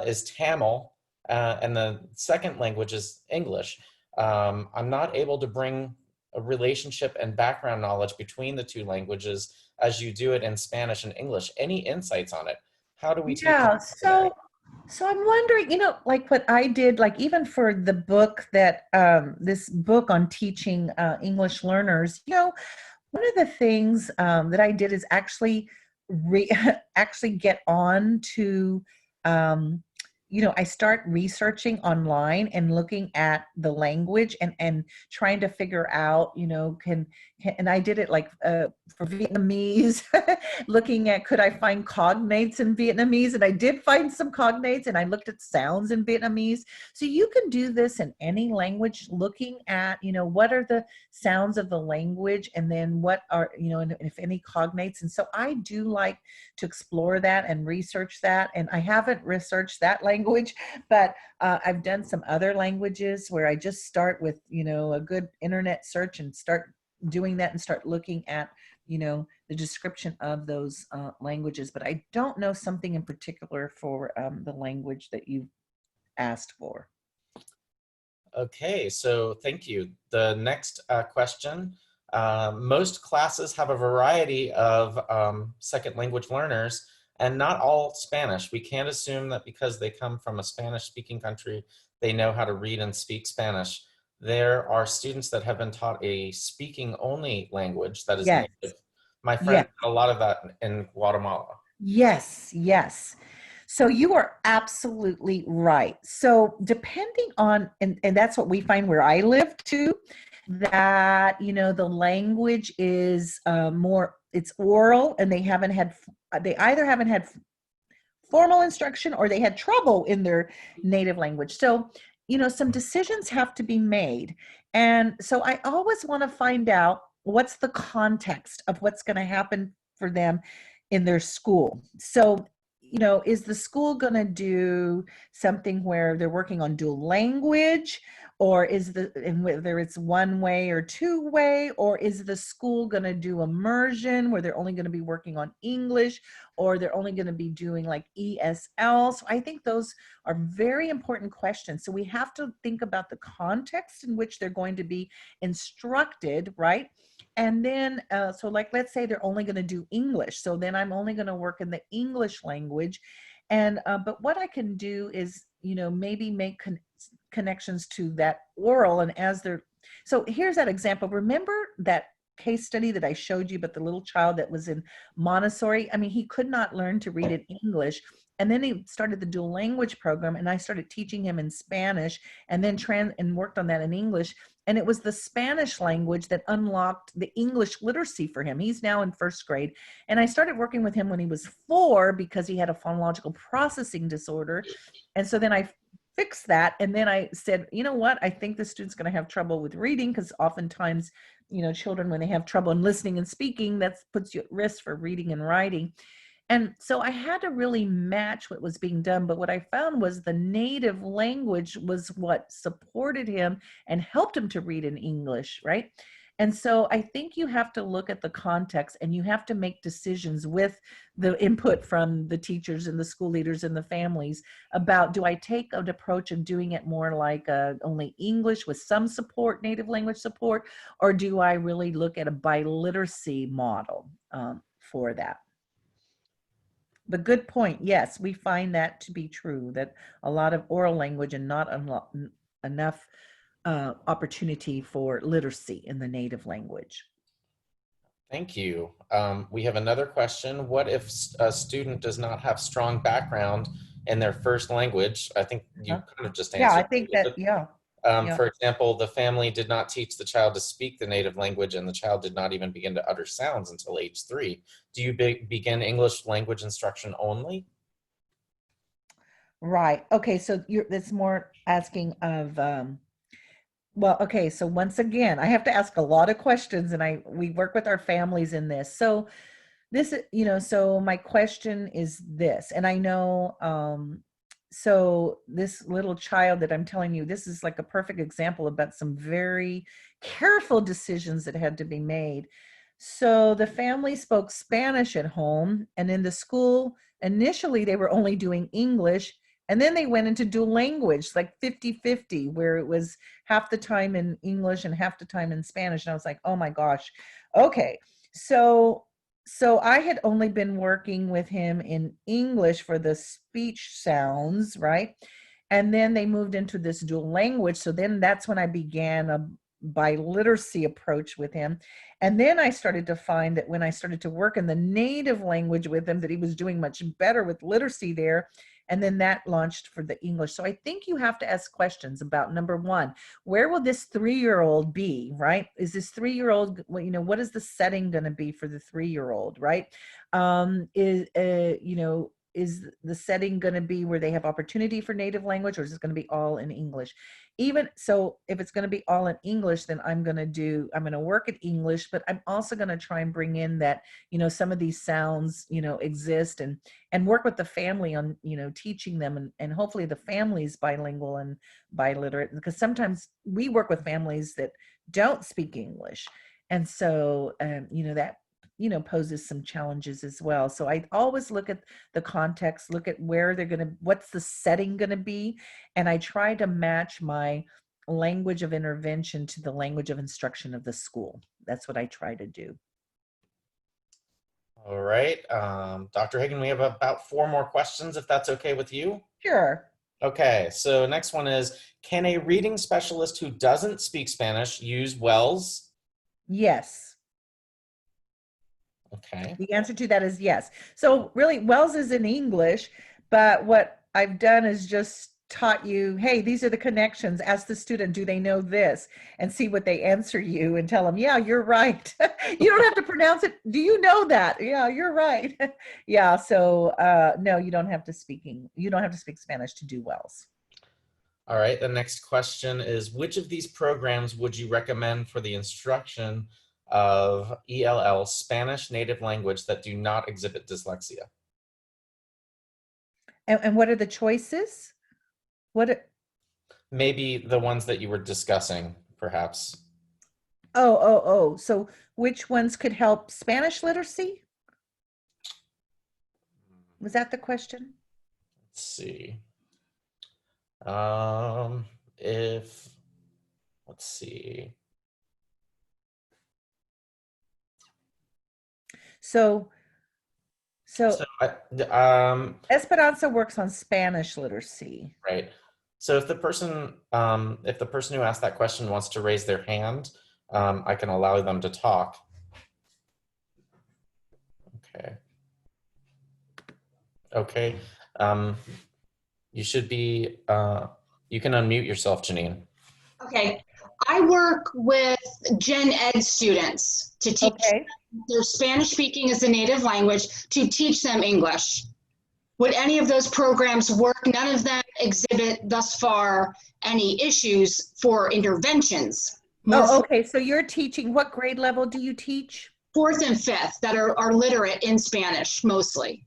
is Tamil, and the second language is English. I'm not able to bring a relationship and background knowledge between the 2 languages as you do it in Spanish and English. Any insights on it? How do we teach? Yeah, so I'm wondering, like what I did, like even for the book that, this book on teaching English learners, one of the things that I did is actually actually get on to, I start researching online and looking at the language and trying to figure out, and I did it like for Vietnamese, looking at could I find cognates in Vietnamese, and I did find some cognates, and I looked at sounds in Vietnamese. So you can do this in any language, looking at, what are the sounds of the language, and then what are, and if any cognates. And so I do like to explore that and research that, and I haven't researched that language language, but I've done some other languages where I just start with, you know, a good internet search and start doing that and start looking at, you know, the description of those languages. But I don't know something in particular for the language that you asked for. Okay, so thank you. The next question. Most classes have a variety of second language learners, and not all Spanish. We can't assume that because they come from a Spanish-speaking country, they know how to read and speak Spanish. There are students that have been taught a speaking-only language that is Yes. native. My Yeah. friend had a lot of that in Guatemala. Yes, yes. So you are absolutely right. So depending on, and that's what we find where I live too, that, you know, the language is more, it's oral, and they either haven't had formal instruction or they had trouble in their native language. So, you know, some decisions have to be made. And so I always want to find out what's the context of what's going to happen for them in their school. So, you know, is the school going to do something where they're working on dual language, or and whether it's one way or two way, or is the school going to do immersion where they're only going to be working on English, or they're only going to be doing like ESL? So I think those are very important questions. So we have to think about the context in which they're going to be instructed, right? And then, so like, let's say they're only going to do English. So then I'm only going to work in the English language. And, but what I can do is, you know, maybe make connections to that oral. And as they're, so here's that example. Remember that case study that I showed you about the little child that was in Montessori? I mean, he could not learn to read in English. And then he started the dual language program, and I started teaching him in Spanish, and then worked on that in English. And it was the Spanish language that unlocked the English literacy for him. He's now in first grade. And I started working with him when he was 4 because he had a phonological processing disorder. And so then I fixed that. And then I said, you know what? I think the student's going to have trouble with reading, because oftentimes, you know, children, when they have trouble in listening and speaking, that puts you at risk for reading and writing. And so I had to really match what was being done. But what I found was the native language was what supported him and helped him to read in English, right? And so I think you have to look at the context, and you have to make decisions with the input from the teachers and the school leaders and the families about, do I take an approach of doing it more like only English with some support, native language support, or do I really look at a biliteracy model for that? But good point. Yes, we find that to be true, that a lot of oral language and not enough opportunity for literacy in the native language. Thank you. We have another question. What if a student does not have strong background in their first language? I think you kind of just answered. Yeah, I think that, yeah. For example, the family did not teach the child to speak the native language, and the child did not even begin to utter sounds until age 3. Do you begin English language instruction only? Right. Okay, so that's more asking of, well, okay, so once again, I have to ask a lot of questions, and we work with our families in this. So this, you know, so my question is this, and I know, so this little child that I'm telling you, this is like a perfect example about some very careful decisions that had to be made. So the family spoke Spanish at home, and in the school, initially they were only doing English, and then they went into dual language, like 50-50, where it was half the time in English and half the time in Spanish. And I was like, oh my gosh, okay. So I had only been working with him in English for the speech sounds, right? And then they moved into this dual language. So then that's when I began a biliteracy approach with him. And then I started to find that when I started to work in the native language with him, that he was doing much better with literacy there. And then that launched for the English. So I think you have to ask questions about, number one, where will this 3-year-old be, right? Is this 3-year-old, well, you know, what is the setting going to be for the 3-year-old, right? You know, is the setting going to be where they have opportunity for native language, or is it going to be all in English? Even so, if it's going to be all in English, then I'm going to work at English, but I'm also going to try and bring in that, some of these sounds, exist, and work with the family on, teaching them, and hopefully the family's bilingual and biliterate, because sometimes we work with families that don't speak English. And so, that poses some challenges as well. So I always look at the context, look at where what's the setting going to be, and I try to match my language of intervention to the language of instruction of the school. That's what I try to do. All right, Dr. Hagan, we have about 4 more questions, if that's okay with you. Sure. Okay, so next one is, can a reading specialist who doesn't speak Spanish use WELS? Yes. Okay. The answer to that is yes. So really, WELS is in English, but what I've done is just taught you, hey, these are the connections. Ask the student, do they know this? And see what they answer you, and tell them, yeah, you're right. You don't have to pronounce it. Do you know that? Yeah, you're right. Yeah, so no, you don't have to speak Spanish to do WELS. All right, the next question is, which of these programs would you recommend for the instruction of ELL, Spanish native language, that do not exhibit dyslexia? And what are the choices? Maybe the ones that you were discussing, perhaps. Oh. So which ones could help Spanish literacy? Was that the question? Let's see. Let's see. So Esperanza works on Spanish literacy. Right. So if the person who asked that question wants to raise their hand, I can allow them to talk. Okay. Okay. You should be, you can unmute yourself, Janine. Okay. I work with Gen Ed students to teach their Spanish speaking as a native language, to teach them English. Would any of those programs work? None of them exhibit thus far any issues for interventions. Oh, okay. So you're teaching, what grade level do you teach? 4th and 5th that are literate in Spanish mostly.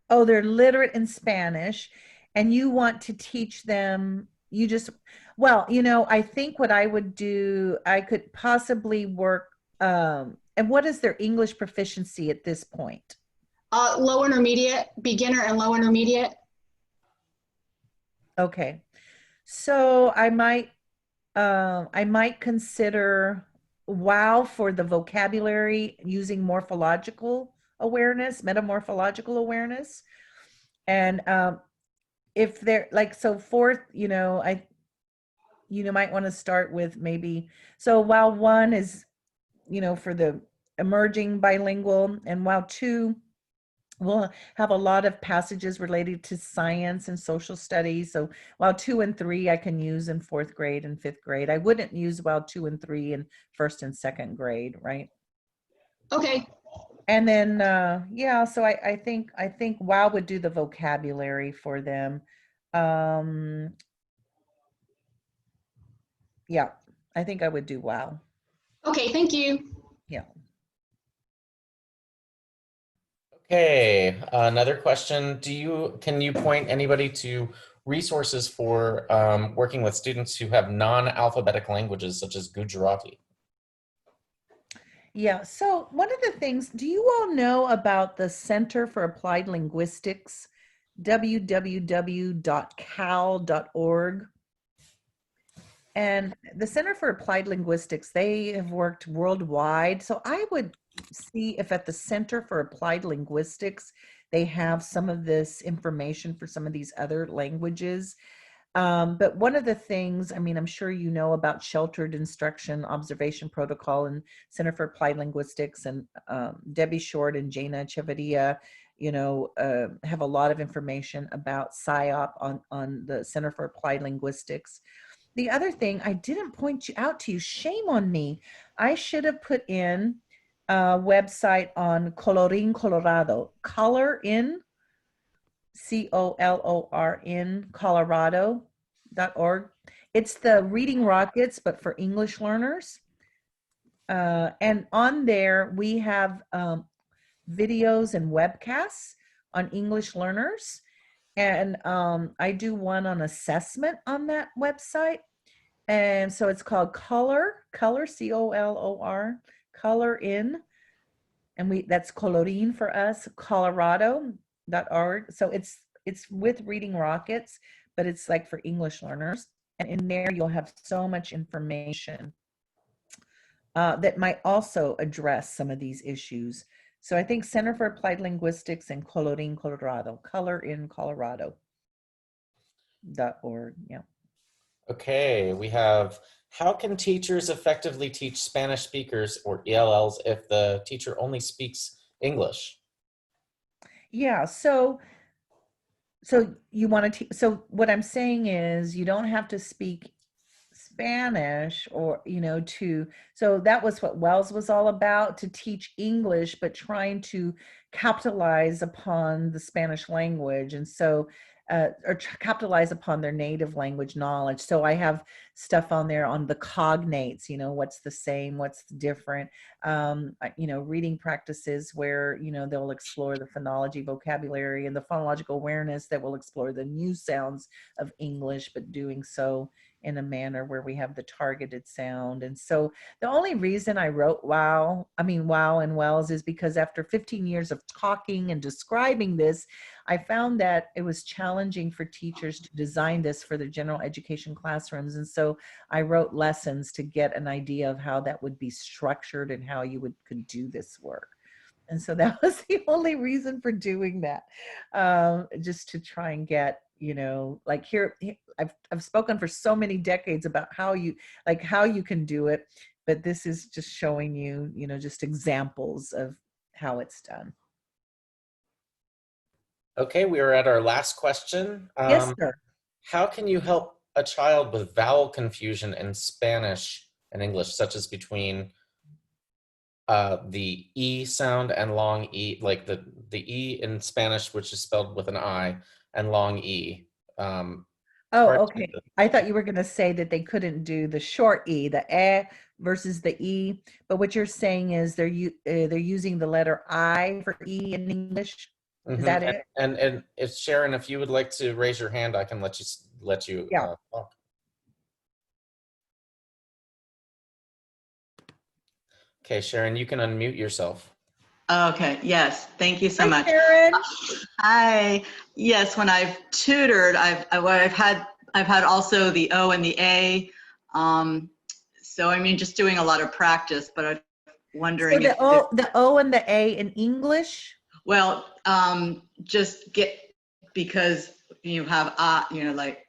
Oh, they're literate in Spanish, and you want to teach them, well, I think what I would do, I could possibly work, and what is their English proficiency at this point? Low intermediate, beginner and low intermediate. Okay. So I might consider WOW for the vocabulary, using morphological awareness, metamorphological awareness. And if they're like, so 4th, might want to start with maybe, so while 1 is, for the emerging bilingual, and while 2 will have a lot of passages related to science and social studies. So while 2 and 3 I can use in 4th grade and 5th grade. I wouldn't use while 2 and 3 in 1st and 2nd grade, right? Okay. And then yeah, so I think WOW would do the vocabulary for them. Yeah, I think I would do WOW. Okay, thank you. Yeah. Okay, another question. Can you point anybody to resources for working with students who have non-alphabetic languages such as Gujarati? Yeah, so one of the things, do you all know about the Center for Applied Linguistics, www.cal.org? And the Center for Applied Linguistics, they have worked worldwide. So I would see if at the Center for Applied Linguistics, they have some of this information for some of these other languages. But one of the things, I mean, I'm sure you know about Sheltered Instruction Observation Protocol and Center for Applied Linguistics, and Debbie Short and Jana Chevadia, have a lot of information about PSYOP on the Center for Applied Linguistics. The other thing, I didn't point out to you, shame on me. I should have put in a website on Colorín Colorado, Color in COLORN, Colorado.org. It's the Reading Rockets, but for English learners. And on there, we have videos and webcasts on English learners. And I do one on assessment on that website. And so it's called Color, C-O-L-O-R, Color In. And that's colorín for us, Colorado.org. So it's with Reading Rockets, but it's like for English learners. And in there, you'll have so much information that might also address some of these issues. So I think Center for Applied Linguistics and Colorín, Colorado, ColorIn, Colorado.org. Yeah. Okay, we have, how can teachers effectively teach Spanish speakers or ELLs if the teacher only speaks English? Yeah, so you want to, so what I'm saying is you don't have to speak Spanish or, so that was what Wells was all about, to teach English, but trying to capitalize upon the Spanish language. And so, or capitalize upon their native language knowledge. So I have stuff on there on the cognates, what's the same, what's different, reading practices where, they'll explore the phonology, vocabulary, and the phonological awareness that will explore the new sounds of English, but doing so in a manner where we have the targeted sound. And so the only reason I wrote wow and Wells is because after 15 years of talking and describing this, I found that it was challenging for teachers to design this for the general education classrooms. And so I wrote lessons to get an idea of how that would be structured and how you could do this work. And so that was the only reason for doing that, just to try and get, like here, I've spoken for so many decades about how you can do it, but this is just showing you, just examples of how it's done. Okay, we are at our last question. Yes, sir. How can you help a child with vowel confusion in Spanish and English, such as between the E sound and long E, like the E in Spanish, which is spelled with an I, and long E? Okay. I thought you were going to say that they couldn't do the short E, the eh versus the E. But what you're saying is they're using the letter I for E in English. Is that it? And if Sharon, if you would like to raise your hand, I can let you Yeah. talk. Okay, Sharon, you can unmute yourself. Okay, yes, thank you so much. Sharon. Hi. Yes, when I've tutored, I've had also the O and the A. So I mean, just doing a lot of practice, but I'm wondering the O and the A in English. Well, just because you have like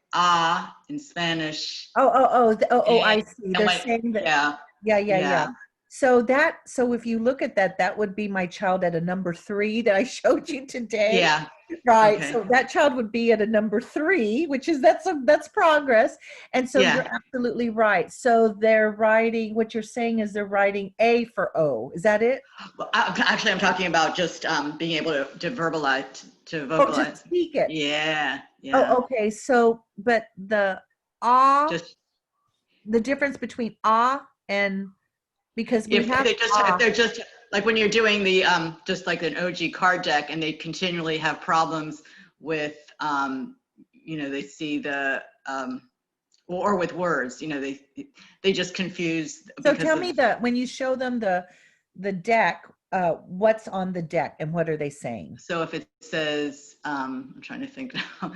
in Spanish. I see. They're saying that. Yeah. So if you look at that, that would be my child at a number 3 that I showed you today. Yeah. Right. Okay. So that child would be at a number 3, which is that's progress. And so you're absolutely right. So they're writing, what you're saying is they're writing A for O. Is that it? Well, actually, I'm talking about just being able to vocalize. To speak it. Yeah. Oh, okay. So, but the the difference between and because if they're just like when you're doing the just like an OG card deck and they continually have problems with they see the or with words, they just confuse. So tell me when you show them the deck, what's on the deck and what are they saying? So if it says I'm trying to think now,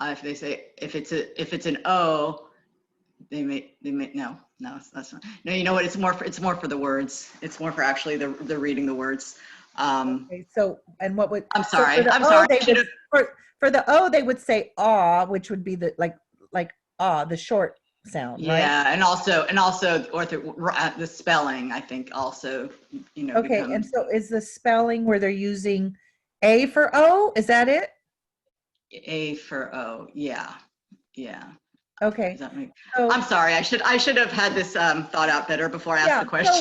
if they say if it's an O, they may no that's not. No, you know what, it's more for the words. It's more for actually the reading the words. Okay, so and what would I'm sorry. For the O they would say ah, which would be the like ah, the short sound, right? Yeah, and also the spelling, I think also, Okay, and so is the spelling where they're using A for O? Is that it? A for O, yeah. Okay. Does that make, I'm sorry, I should have had this thought out better before I asked the question.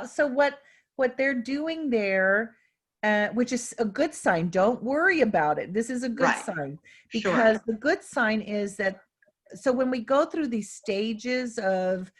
So what they're doing there which is a good sign. Don't worry about it. This is a good Right. sign, Sure. because the good sign is that, so when we go through these stages of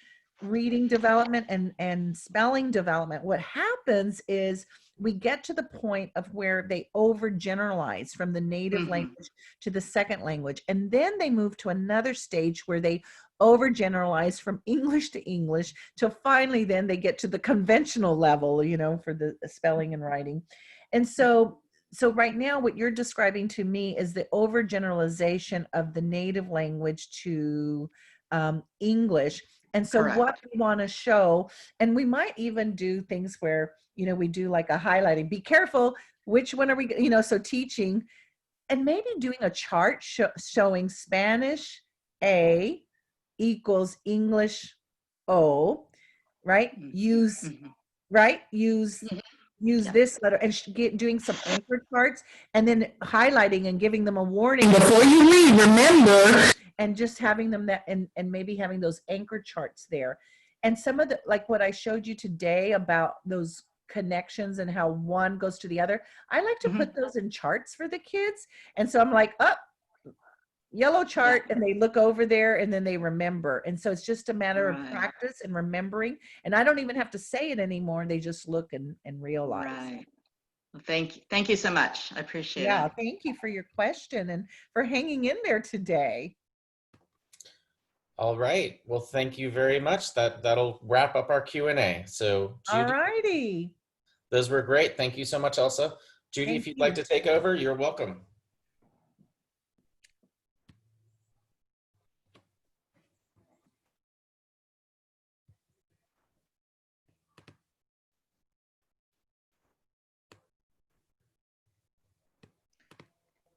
reading development and spelling development, what happens is we get to the point of where they overgeneralize from the native language to the second language. And then they move to another stage where they overgeneralize from English to English till finally then they get to the conventional level, you know, for the spelling and writing. And so right now what you're describing to me is the overgeneralization of the native language to English. And so Correct. what we want to show, and we might even do things where, you know, we do like a highlighting, be careful, which one are we, you know, so teaching, and maybe doing a chart showing Spanish A equals English O, right? Use, right? Use this letter, and doing some anchor charts, and then highlighting and giving them a warning before you leave, remember, and just having them that, and maybe having those anchor charts there. And some of the, like what I showed you today about those connections and how one goes to the other, I like to put those in charts for the kids. And so I'm like, yellow chart, and they look over there and then they remember. And so it's just a matter of practice and remembering, and I don't even have to say it anymore. They just look and realize. Right. Well, thank you so much. I appreciate it. Yeah, thank you for your question and for hanging in there today. All right. Well, thank you very much. That'll wrap up our Q&A. So, Judy, all righty. Those were great. Thank you so much, Elsa. Judy, if you'd like to take over, you're welcome.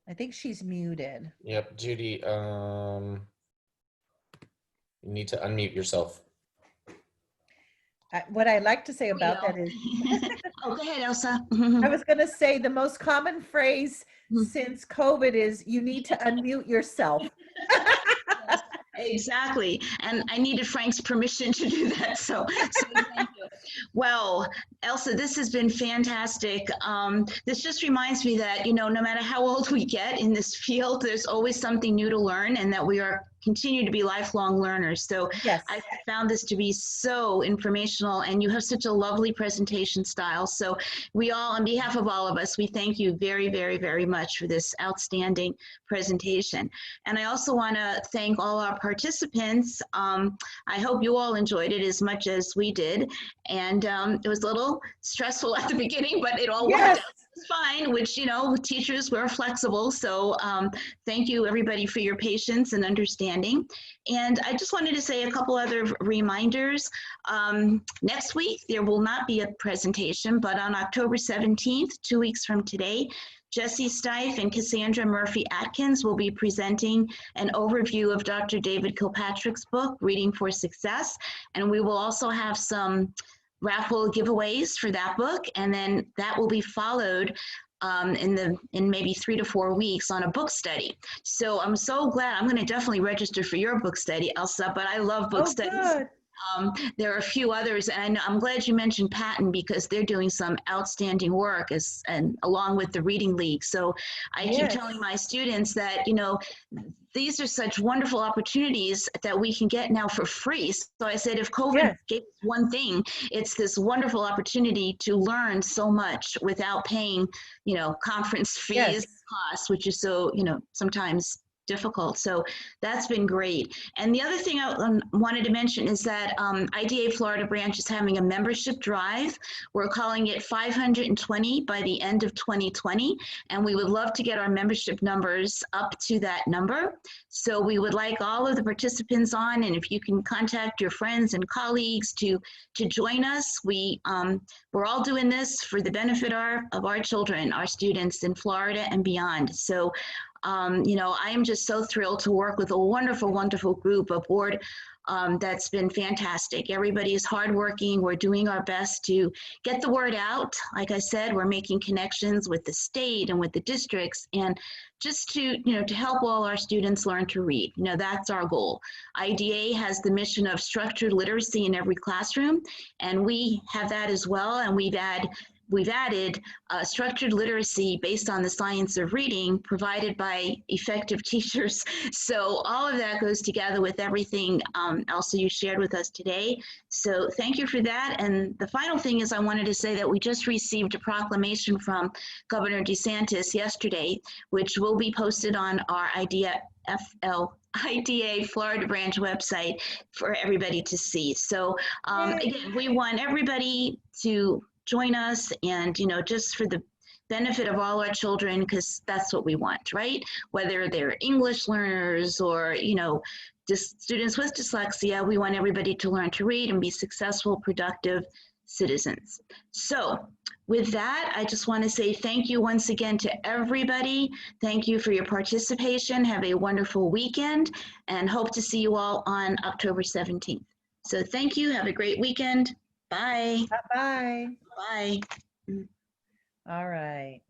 I think she's muted. Yep, Judy, you need to unmute yourself. What I like to say about that is, oh, go ahead, Elsa. I was going to say the most common phrase since COVID is you need to unmute yourself. Exactly. And I needed Frank's permission to do that. So thank you. Well, Elsa, this has been fantastic. This just reminds me that, you know, no matter how old we get in this field, there's always something new to learn, and that we continue to be lifelong learners. So yes. I found this to be so informational, and you have such a lovely presentation style. So we all, on behalf of all of us, we thank you very, very, very much for this outstanding presentation. And I also want to thank all our participants. I hope you all enjoyed it as much as we did. And it was a little stressful at the beginning, but it all worked out fine, which, you know, teachers were flexible. So thank you everybody for your patience and understanding. And I just wanted to say a couple other reminders. Next week, there will not be a presentation, but on October 17th, 2 weeks from today, Jessie Stife and Cassandra Murphy-Atkins will be presenting an overview of Dr. David Kilpatrick's book, Reading for Success. And we will also have some raffle giveaways for that book, and then that will be followed in maybe 3 to 4 weeks on a book study. So I'm so glad. I'm going to definitely register for your book study, Elsa, but I love book studies. Good. There are a few others, and I'm glad you mentioned Patton, because they're doing some outstanding work and along with the Reading League. So I keep telling my students that, you know, these are such wonderful opportunities that we can get now for free. So I said, if COVID gave us one thing, it's this wonderful opportunity to learn so much without paying, you know, conference fees, costs, which is so, you know, sometimes difficult. So that's been great. And the other thing I wanted to mention is that IDA Florida branch is having a membership drive. We're calling it 520 by the end of 2020. And we would love to get our membership numbers up to that number. So we would like all of the participants on, and if you can contact your friends and colleagues to join us. We're all doing this for the benefit of our children, our students in Florida and beyond. So you know, I am just so thrilled to work with a wonderful, wonderful group, a board that's been fantastic. Everybody is hardworking. We're doing our best to get the word out. Like I said, we're making connections with the state and with the districts, and just to, you know, to help all our students learn to read. You know, that's our goal. IDA has the mission of structured literacy in every classroom, and we have that as well. And we've had we've added structured literacy based on the science of reading provided by effective teachers. So all of that goes together with everything Elsa you shared with us today. So thank you for that. And the final thing is I wanted to say that we just received a proclamation from Governor DeSantis yesterday, which will be posted on our IDA Florida branch website for everybody to see. So again, we want everybody to join us, and just for the benefit of all our children, because that's what we want, right? Whether they're English learners or just students with dyslexia, we want everybody to learn to read and be successful, productive citizens. So with that, I just want to say thank you once again to everybody. Thank you for your participation. Have a wonderful weekend, and hope to see you all on October 17th. So thank you. Have a great weekend. Bye. Bye-bye. Bye. All right.